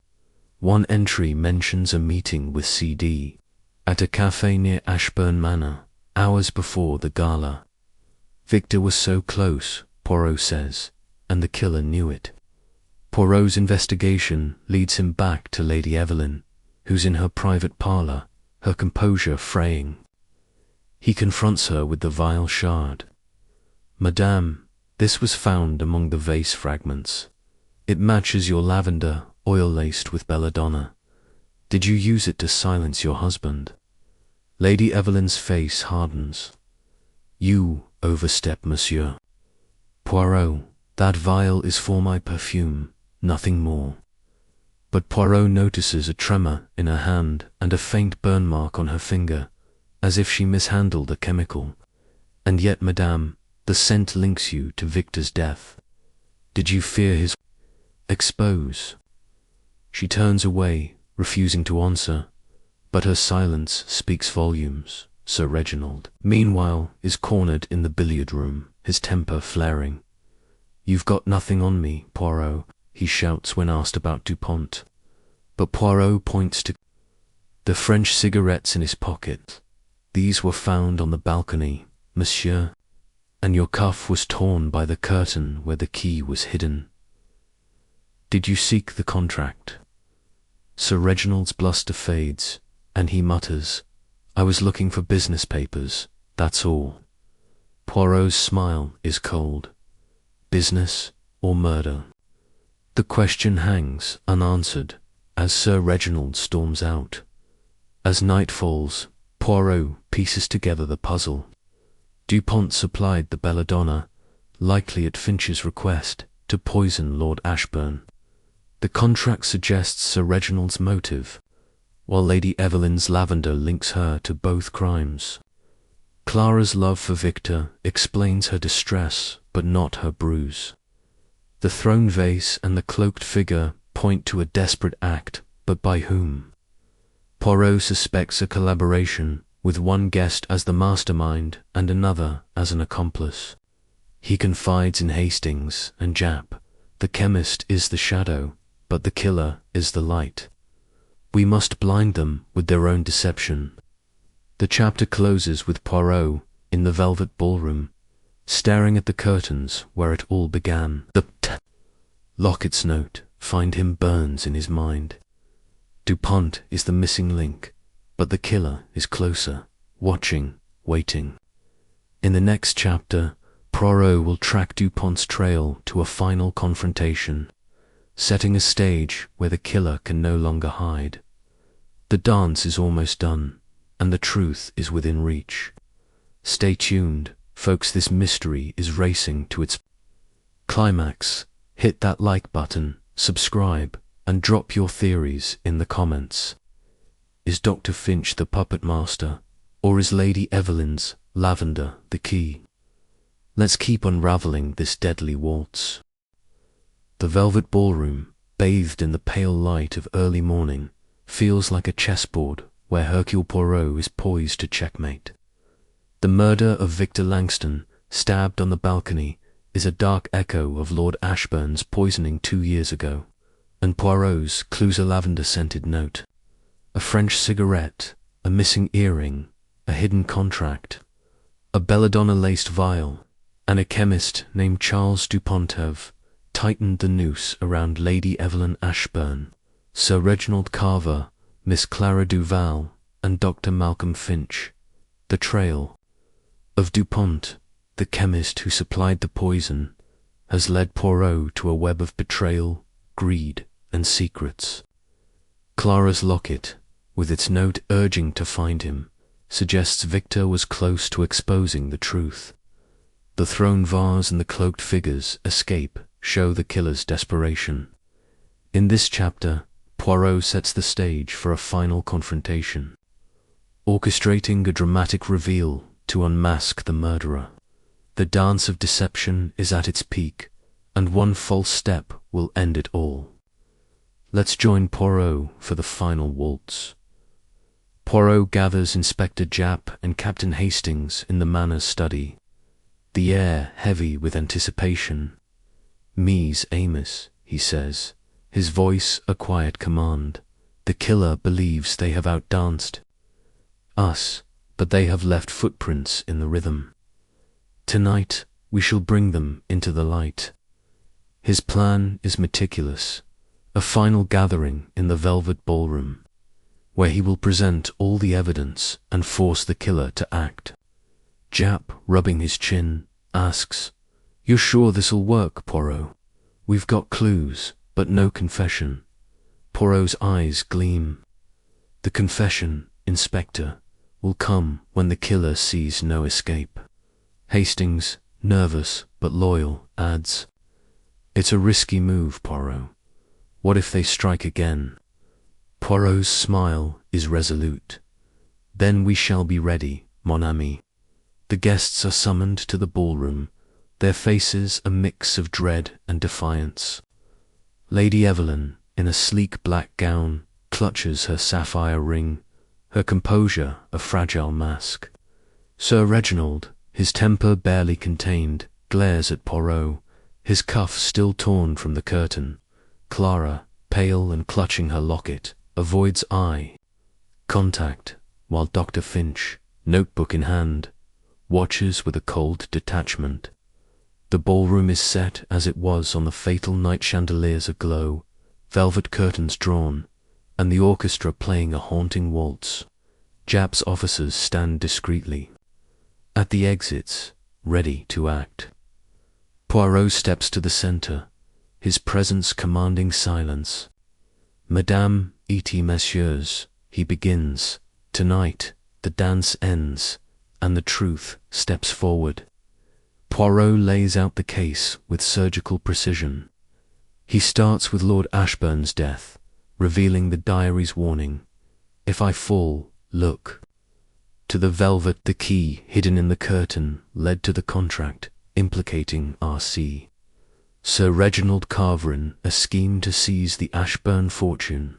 One entry mentions a meeting with CD at a cafe near Ashbourne Manor, hours before the gala. Victor was so close, Poirot says, and the killer knew it. Poirot's investigation leads him back to Lady Evelyn, who's in her private parlour, her composure fraying. He confronts her with the vile shard. "Madame, this was found among the vase fragments. It matches your lavender, oil-laced with belladonna. Did you use it to silence your husband?" Lady Evelyn's face hardens. "You overstep, monsieur." "Poirot, that vial is for my perfume, nothing more." But Poirot notices a tremor in her hand and a faint burn mark on her finger, as if she mishandled a chemical. "And yet, madame, the scent links you to Victor's death. Did you fear his expose?" She turns away, refusing to answer, but her silence speaks volumes. Sir Reginald, meanwhile, is cornered in the billiard room, his temper flaring. "You've got nothing on me, Poirot," he shouts when asked about Dupont. But Poirot points to the French cigarettes in his pocket. "These were found on the balcony, monsieur, and your cuff was torn by the curtain where the key was hidden. Did you seek the contract?" Sir Reginald's bluster fades, and he mutters, "I was looking for business papers, that's all." Poirot's smile is cold. Business or murder? The question hangs unanswered as Sir Reginald storms out. As night falls, Poirot pieces together the puzzle. Dupont supplied the belladonna, likely at Finch's request, to poison Lord Ashbourne. The contract suggests Sir Reginald's motive, while Lady Evelyn's lavender links her to both crimes. Clara's love for Victor explains her distress, but not her bruise. The thrown vase and the cloaked figure point to a desperate act, but by whom? Poirot suspects a collaboration, with one guest as the mastermind and another as an accomplice. He confides in Hastings and Jap. The chemist is the shadow, but the killer is the light. We must blind them with their own deception. The chapter closes with Poirot in the Velvet Ballroom, staring at the curtains where it all began. The Locket's note, find him, burns in his mind. Dupont is the missing link, but the killer is closer, watching, waiting. In the next chapter, Poirot will track Dupont's trail to a final confrontation, setting a stage where the killer can no longer hide. The dance is almost done, and the truth is within reach. Stay tuned, folks, this mystery is racing to its climax. Hit that like button, subscribe, and drop your theories in the comments. Is Dr. Finch the puppet master, or is Lady Evelyn's lavender the key? Let's keep unraveling this deadly waltz. The Velvet Ballroom, bathed in the pale light of early morning, feels like a chessboard where Hercule Poirot is poised to checkmate. The murder of Victor Langston, stabbed on the balcony, is a dark echo of Lord Ashbourne's poisoning 2 years ago, and Poirot's clues a lavender-scented note. A French cigarette, a missing earring, a hidden contract, a belladonna-laced vial, and a chemist named Charles Dupont have tightened the noose around Lady Evelyn Ashbourne, Sir Reginald Carver, Miss Clara Duval, and Dr. Malcolm Finch. The trail of Dupont, the chemist who supplied the poison, has led Poirot to a web of betrayal, greed, and secrets. Clara's locket, with its note urging to find him, suggests Victor was close to exposing the truth. The thrown vase and the cloaked figure's escape show the killer's desperation. In this chapter, Poirot sets the stage for a final confrontation, orchestrating a dramatic reveal to unmask the murderer. The dance of deception is at its peak, and one false step will end it all. Let's join Poirot for the final waltz. Poirot gathers Inspector Japp and Captain Hastings in the Manor's study, the air heavy with anticipation. "Mise Amos," he says, his voice a quiet command. The killer believes they have outdanced us, but they have left footprints in the rhythm. Tonight we shall bring them into the light. His plan is meticulous, a final gathering in the Velvet Ballroom, where he will present all the evidence and force the killer to act. Japp, rubbing his chin, asks, "You're sure this'll work, Poirot? We've got clues, but no confession." Poirot's eyes gleam. "The confession, Inspector, will come when the killer sees no escape." Hastings, nervous but loyal, adds, "It's a risky move, Poirot. What if they strike again?" Poirot's smile is resolute. "Then we shall be ready, mon ami." The guests are summoned to the ballroom, their faces a mix of dread and defiance. Lady Evelyn, in a sleek black gown, clutches her sapphire ring, her composure a fragile mask. Sir Reginald, his temper barely contained, glares at Poirot, his cuff still torn from the curtain. Clara, pale and clutching her locket, avoids eye contact, while Dr. Finch, notebook in hand, watches with a cold detachment. The ballroom is set as it was on the fatal night, chandeliers aglow, velvet curtains drawn, and the orchestra playing a haunting waltz. Japp's officers stand discreetly at the exits, ready to act. Poirot steps to the centre, his presence commanding silence. "Madame et messieurs," he begins, "tonight the dance ends, and the truth steps forward." Poirot lays out the case with surgical precision. He starts with Lord Ashbourne's death, revealing the diary's warning, "If I fall, look." To the velvet, the key hidden in the curtain led to the contract implicating R.C. Sir Reginald Carver, a scheme to seize the Ashbourne fortune.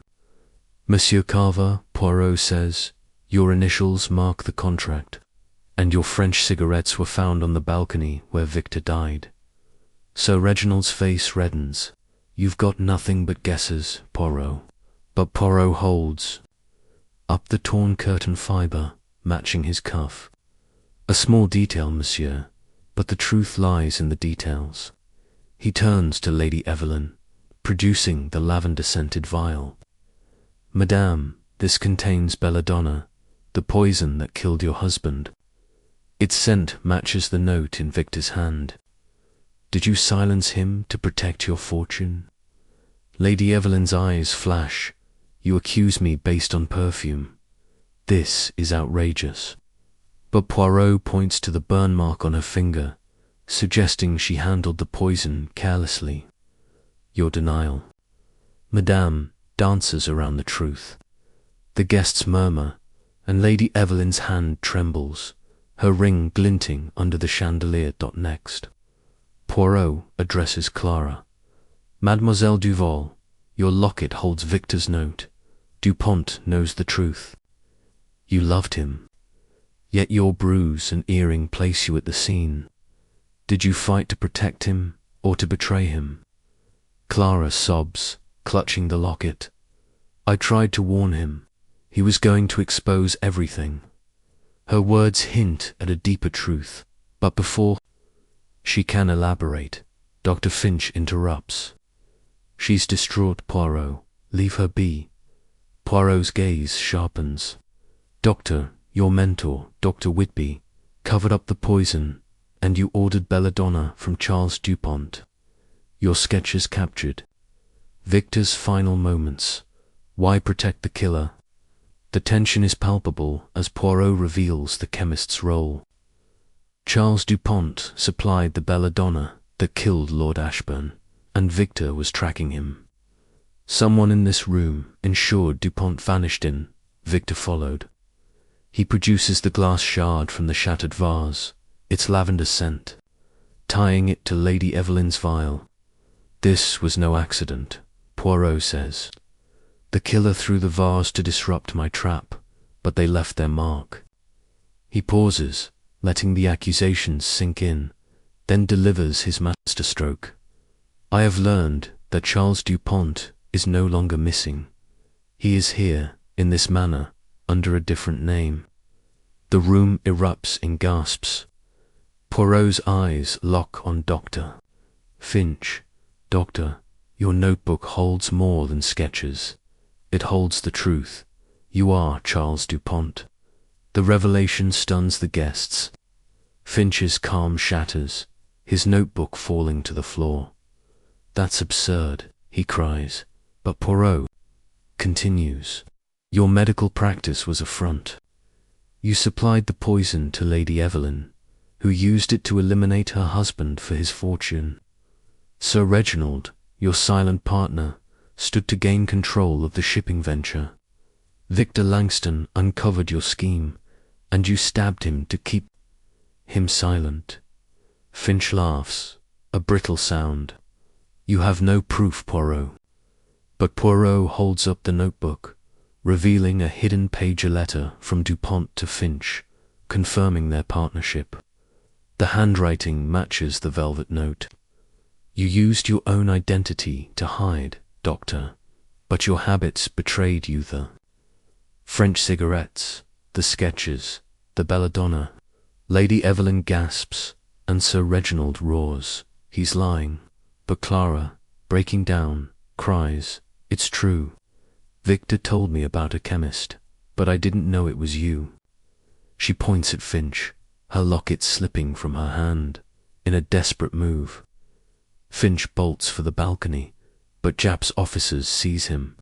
"Monsieur Carver," Poirot says, "your initials mark the contract, and your French cigarettes were found on the balcony where Victor died." Sir Reginald's face reddens. "You've got nothing but guesses, Poirot." But Poirot holds up the torn curtain fibre, matching his cuff. "A small detail, monsieur, but the truth lies in the details." He turns to Lady Evelyn, producing the lavender-scented vial. "Madame, this contains belladonna, the poison that killed your husband. Its scent matches the note in Victor's hand. Did you silence him to protect your fortune?" Lady Evelyn's eyes flash. "You accuse me based on perfume. This is outrageous." But Poirot points to the burn mark on her finger, suggesting she handled the poison carelessly. "Your denial, Madame, dances around the truth." The guests murmur, and Lady Evelyn's hand trembles, her ring glinting under the chandelier. Next, Poirot addresses Clara. "Mademoiselle Duval, your locket holds Victor's note. Dupont knows the truth. You loved him. Yet your bruise and earring place you at the scene. Did you fight to protect him or to betray him? Clara sobs, clutching the locket. I tried to warn him. He was going to expose everything. Her words hint at a deeper truth, but before she can elaborate, Dr. Finch interrupts. She's distraught, Poirot. Leave her be. Poirot's gaze sharpens. Doctor, your mentor, Dr. Whitby, covered up the poison, and you ordered belladonna from Charles Dupont. Your sketches captured. Victor's final moments. Why protect the killer? The tension is palpable as Poirot reveals the chemist's role. Charles Dupont supplied the belladonna that killed Lord Ashbourne, and Victor was tracking him. Someone in this room ensured Dupont vanished in. Victor followed. He produces the glass shard from the shattered vase, its lavender scent, tying it to Lady Evelyn's vial. This was no accident, Poirot says. The killer threw the vase to disrupt my trap, but they left their mark. He pauses, letting the accusations sink in, then delivers his masterstroke. I have learned that Charles Dupont is no longer missing. He is here, in this manor, under a different name. The room erupts in gasps. Poirot's eyes lock on Dr. Finch. Doctor, your notebook holds more than sketches. It holds the truth. You are Charles Dupont. The revelation stuns the guests. Finch's calm shatters, his notebook falling to the floor. That's absurd, he cries, but Poirot continues. Your medical practice was a front. You supplied the poison to Lady Evelyn, who used it to eliminate her husband for his fortune. Sir Reginald, your silent partner, stood to gain control of the shipping venture. Victor Langston uncovered your scheme, and you stabbed him to keep him silent. Finch laughs, a brittle sound. You have no proof, Poirot. But Poirot holds up the notebook, revealing a hidden pager letter from Dupont to Finch, confirming their partnership. The handwriting matches the velvet note. You used your own identity to hide, Doctor, but your habits betrayed you. The French cigarettes, the sketches, the belladonna. Lady Evelyn gasps, and Sir Reginald roars. He's lying. But Clara, breaking down, cries, It's true. Victor told me about a chemist, but I didn't know it was you. She points at Finch, her locket slipping from her hand, in a desperate move. Finch bolts for the balcony, but Japp's officers seize him.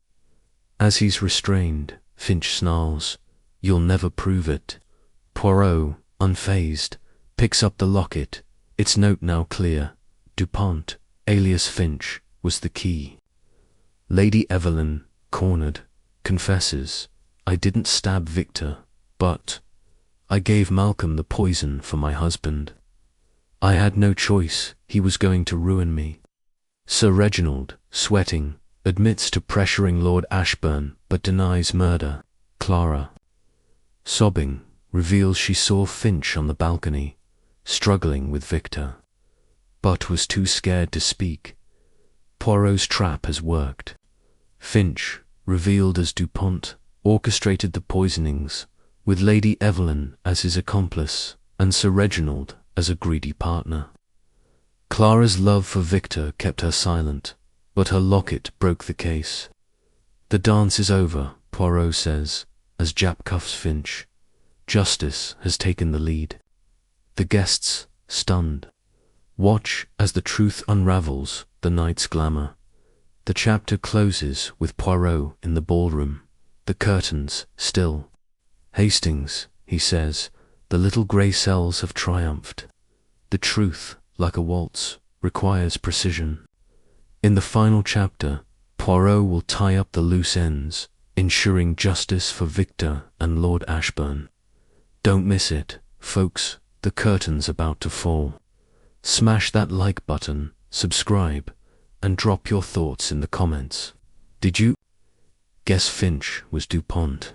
As he's restrained, Finch snarls, You'll never prove it. Poirot, unfazed, picks up the locket, its note now clear. Dupont, alias Finch, was the key. Lady Evelyn, cornered, confesses, I didn't stab Victor, but I gave Malcolm the poison for my husband. I had no choice, he was going to ruin me. Sir Reginald, sweating, admits to pressuring Lord Ashbourne but denies murder. Clara, sobbing, reveals she saw Finch on the balcony, struggling with Victor, but was too scared to speak. Poirot's trap has worked. Finch, revealed as Dupont, orchestrated the poisonings, with Lady Evelyn as his accomplice and Sir Reginald as a greedy partner. Clara's love for Victor kept her silent, but her locket broke the case. The dance is over, Poirot says, as Japp cuffs Finch. Justice has taken the lead. The guests, stunned, watch as the truth unravels the night's glamour. The chapter closes with Poirot in the ballroom, the curtains still. Hastings, he says, the little grey cells have triumphed. The truth, like a waltz, requires precision. In the final chapter, Poirot will tie up the loose ends, ensuring justice for Victor and Lord Ashbourne. Don't miss it, folks, the curtain's about to fall. Smash that like button, subscribe, and drop your thoughts in the comments. Did you Guess Finch was Dupont.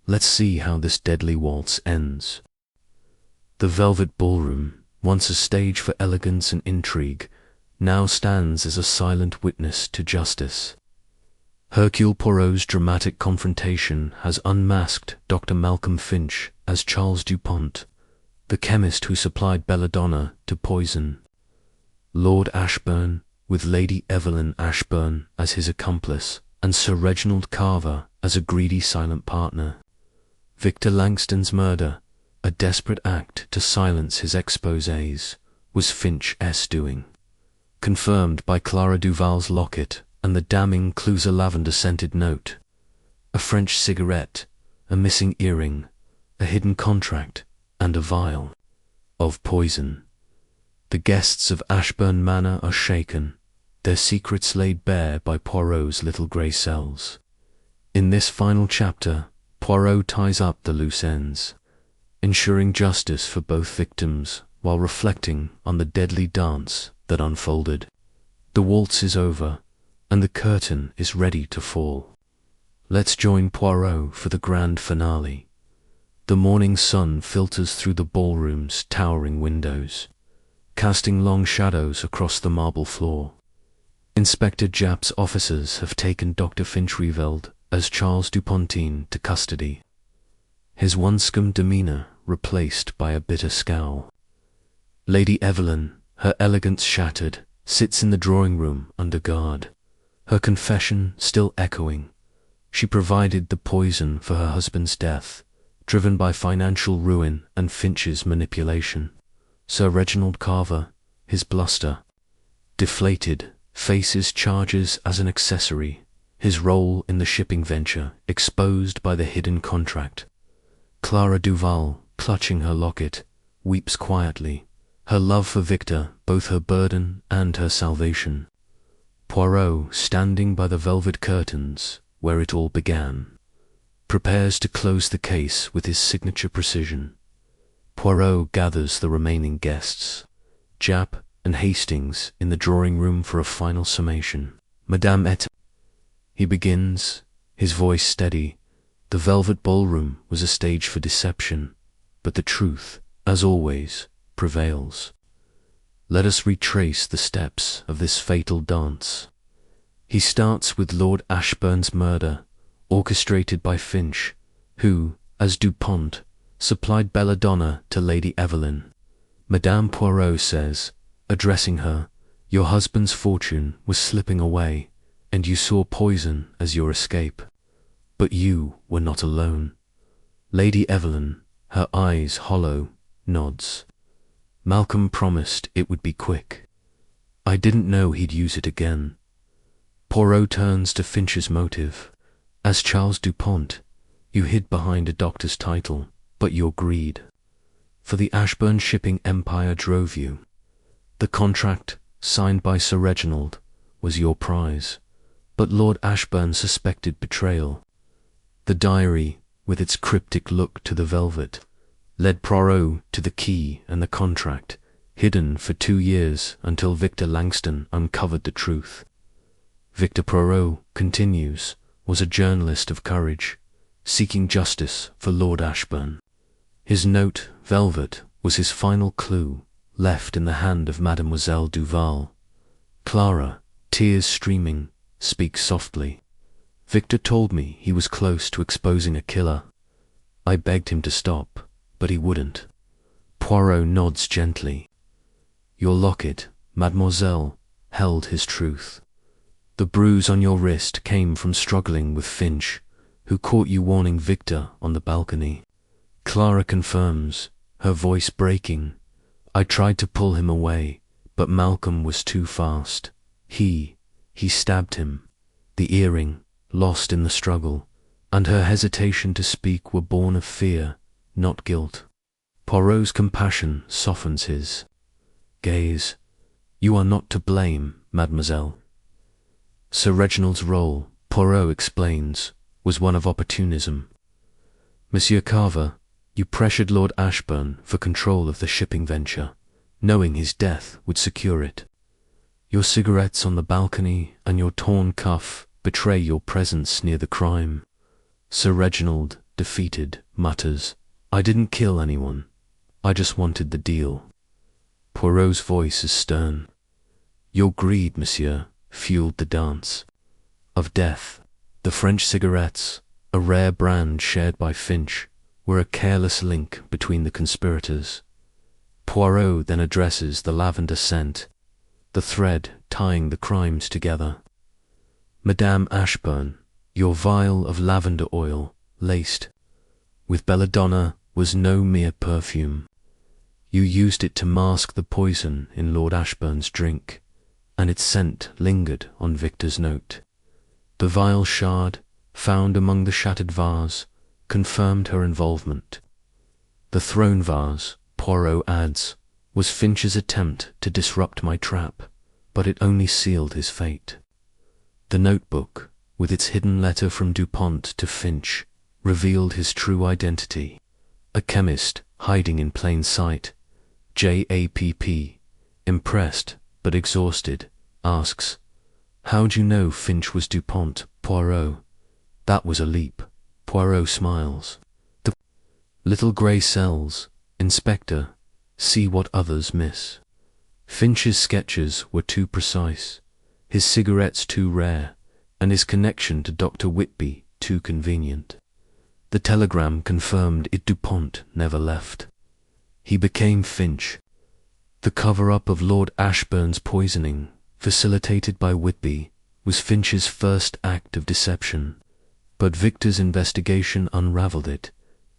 Let's see how this deadly waltz ends. The Velvet Ballroom, once a stage for elegance and intrigue, now stands as a silent witness to justice. Hercule Poirot's dramatic confrontation has unmasked Dr. Malcolm Finch as Charles Dupont, the chemist who supplied belladonna to poison. Lord Ashbourne, with Lady Evelyn Ashbourne as his accomplice, and Sir Reginald Carver as a greedy silent partner. Victor Langston's murder, a desperate act to silence his exposés, was Finch's doing, confirmed by Clara Duval's locket and the damning clues: a lavender-scented note, a French cigarette, a missing earring, a hidden contract, and a vial of poison. The guests of Ashbourne Manor are shaken, their secrets laid bare by Poirot's little grey cells. In this final chapter, Poirot ties up the loose ends, ensuring justice for both victims while reflecting on the deadly dance that unfolded. The waltz is over, and the curtain is ready to fall. Let's join Poirot for the grand finale. The morning sun filters through the ballroom's towering windows, casting long shadows across the marble floor. Inspector Japp's officers have taken Dr. Finch revealed as Charles Dupontin to custody, his winsome demeanour replaced by a bitter scowl. Lady Evelyn, her elegance shattered, sits in the drawing-room under guard, her confession still echoing. She provided the poison for her husband's death, driven by financial ruin and Finch's manipulation. Sir Reginald Carver, his bluster deflated, faces charges as an accessory, his role in the shipping venture exposed by the hidden contract. Clara Duval, clutching her locket, weeps quietly, her love for Victor both her burden and her salvation. Poirot, standing by the velvet curtains where it all began, prepares to close the case with his signature precision. Poirot gathers the remaining guests, Japp and Hastings, in the drawing-room for a final summation. Madame et... He begins, his voice steady. The Velvet Ballroom was a stage for deception, but the truth, as always, prevails. Let us retrace the steps of this fatal dance. He starts with Lord Ashbourne's murder, orchestrated by Finch, who, as Dupont, supplied belladonna to Lady Evelyn. Madame Poirot says, addressing her, "Your husband's fortune was slipping away, and you saw poison as your escape. But you were not alone." Lady Evelyn, her eyes hollow, nods. "Malcolm promised it would be quick. I didn't know he'd use it again." Poirot turns to Finch's motive. "As Charles Dupont, you hid behind a doctor's title, but your greed for the Ashbourne shipping empire drove you. The contract, signed by Sir Reginald, was your prize, but Lord Ashbourne suspected betrayal. The diary, with its cryptic look to the velvet, led Poirot to the key and the contract, hidden for 2 years until Victor Langston uncovered the truth. Victor Poirot, continues, was a journalist of courage, seeking justice for Lord Ashbourne. His note, Velvet, was his final clue, left in the hand of Mademoiselle Duval. Clara, tears streaming, speaks softly. "Victor told me he was close to exposing a killer. I begged him to stop, but he wouldn't." Poirot nods gently. "Your locket, mademoiselle, held his truth. The bruise on your wrist came from struggling with Finch, who caught you warning Victor on the balcony." Clara confirms, her voice breaking. "I tried to pull him away, but Malcolm was too fast. He stabbed him." The earring, lost in the struggle, and her hesitation to speak were born of fear, not guilt. Poirot's compassion softens his gaze. "You are not to blame, mademoiselle." Sir Reginald's role, Poirot explains, was one of opportunism. "Monsieur Carver, you pressured Lord Ashbourne for control of the shipping venture, knowing his death would secure it. Your cigarettes on the balcony and your torn cuff betray your presence near the crime. Sir Reginald, defeated, mutters, "I didn't kill anyone. I just wanted the deal." Poirot's voice is stern. "Your greed, monsieur, fueled the dance of death." The French cigarettes, a rare brand shared by Finch, were a careless link between the conspirators. Poirot then addresses the lavender scent, the thread tying the crimes together. "Madame Ashbourne, your vial of lavender oil, laced with belladonna, was no mere perfume. You used it to mask the poison in Lord Ashbourne's drink, and its scent lingered on Victor's note. The vial shard, found among the shattered vase, confirmed her involvement. The throne vase," Poirot adds, "was Finch's attempt to disrupt my trap, but it only sealed his fate." The notebook, with its hidden letter from Dupont to Finch, revealed his true identity. A chemist hiding in plain sight. JAPP, impressed but exhausted, asks, "How'd you know Finch was Dupont, Poirot?" "That was a leap." Poirot smiles. "The little grey cells, Inspector, see what others miss." Finch's sketches were too precise, his cigarettes too rare, and his connection to Dr. Whitby too convenient. The telegram confirmed it. Dupont never left. He became Finch. The cover-up of Lord Ashbourne's poisoning, facilitated by Whitby, was Finch's first act of deception, but Victor's investigation unraveled it.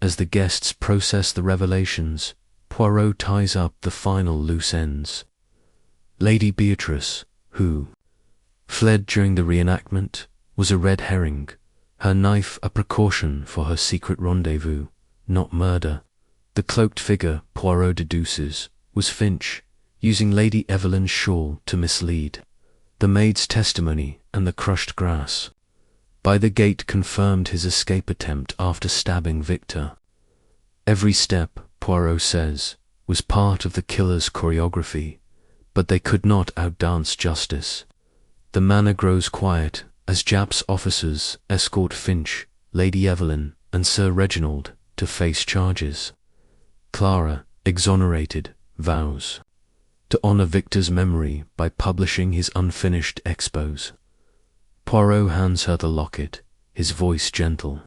As the guests process the revelations, Poirot ties up the final loose ends. Lady Beatrice, who fled during the reenactment, was a red herring, her knife a precaution for her secret rendezvous, not murder. The cloaked figure, Poirot deduces, was Finch, using Lady Evelyn's shawl to mislead. The maid's testimony and the crushed grass by the gate confirmed his escape attempt after stabbing Victor. Every step, Poirot says, was part of the killer's choreography, but they could not outdance justice. The manor grows quiet as Japp's officers escort Finch, Lady Evelyn, and Sir Reginald to face charges. Clara, exonerated, vows to honor Victor's memory by publishing his unfinished expose. Poirot hands her the locket, his voice gentle.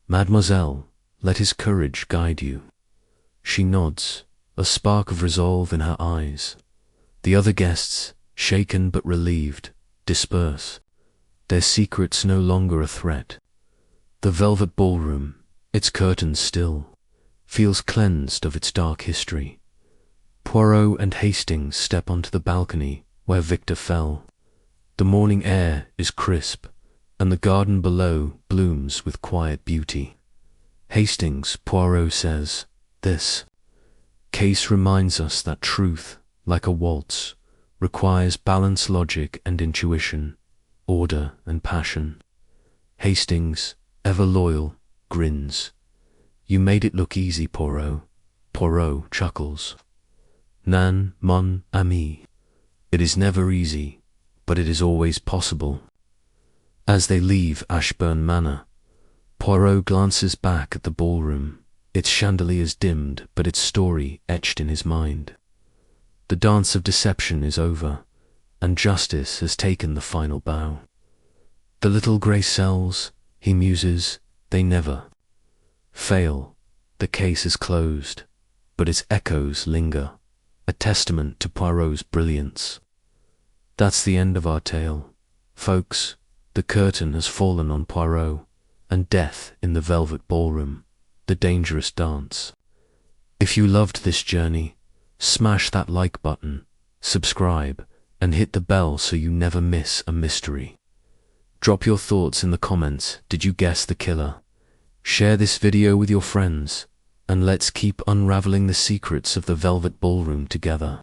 "Mademoiselle, let his courage guide you." She nods, a spark of resolve in her eyes. The other guests, shaken but relieved, disperse, their secrets no longer a threat. The Velvet Ballroom, its curtains still, feels cleansed of its dark history. Poirot and Hastings step onto the balcony where Victor fell. The morning air is crisp, and the garden below blooms with quiet beauty. "Hastings," Poirot says, "this case reminds us that truth, like a waltz, requires balanced logic and intuition, order and passion." Hastings, ever loyal, grins. "You made it look easy, Poirot." Poirot chuckles. "Non, mon ami. It is never easy, but it is always possible." As they leave Ashbourne Manor, Poirot glances back at the ballroom, its chandeliers dimmed but its story etched in his mind. The dance of deception is over, and justice has taken the final bow. The little grey cells, he muses, they never fail. The case is closed, but its echoes linger, a testament to Poirot's brilliance. That's the end of our tale, folks. The curtain has fallen on Poirot and death in the Velvet Ballroom, the dangerous dance. If you loved this journey, smash that like button, subscribe, and hit the bell so you never miss a mystery. Drop your thoughts in the comments. Did you guess the killer? Share this video with your friends, and let's keep unraveling the secrets of the Velvet Ballroom together.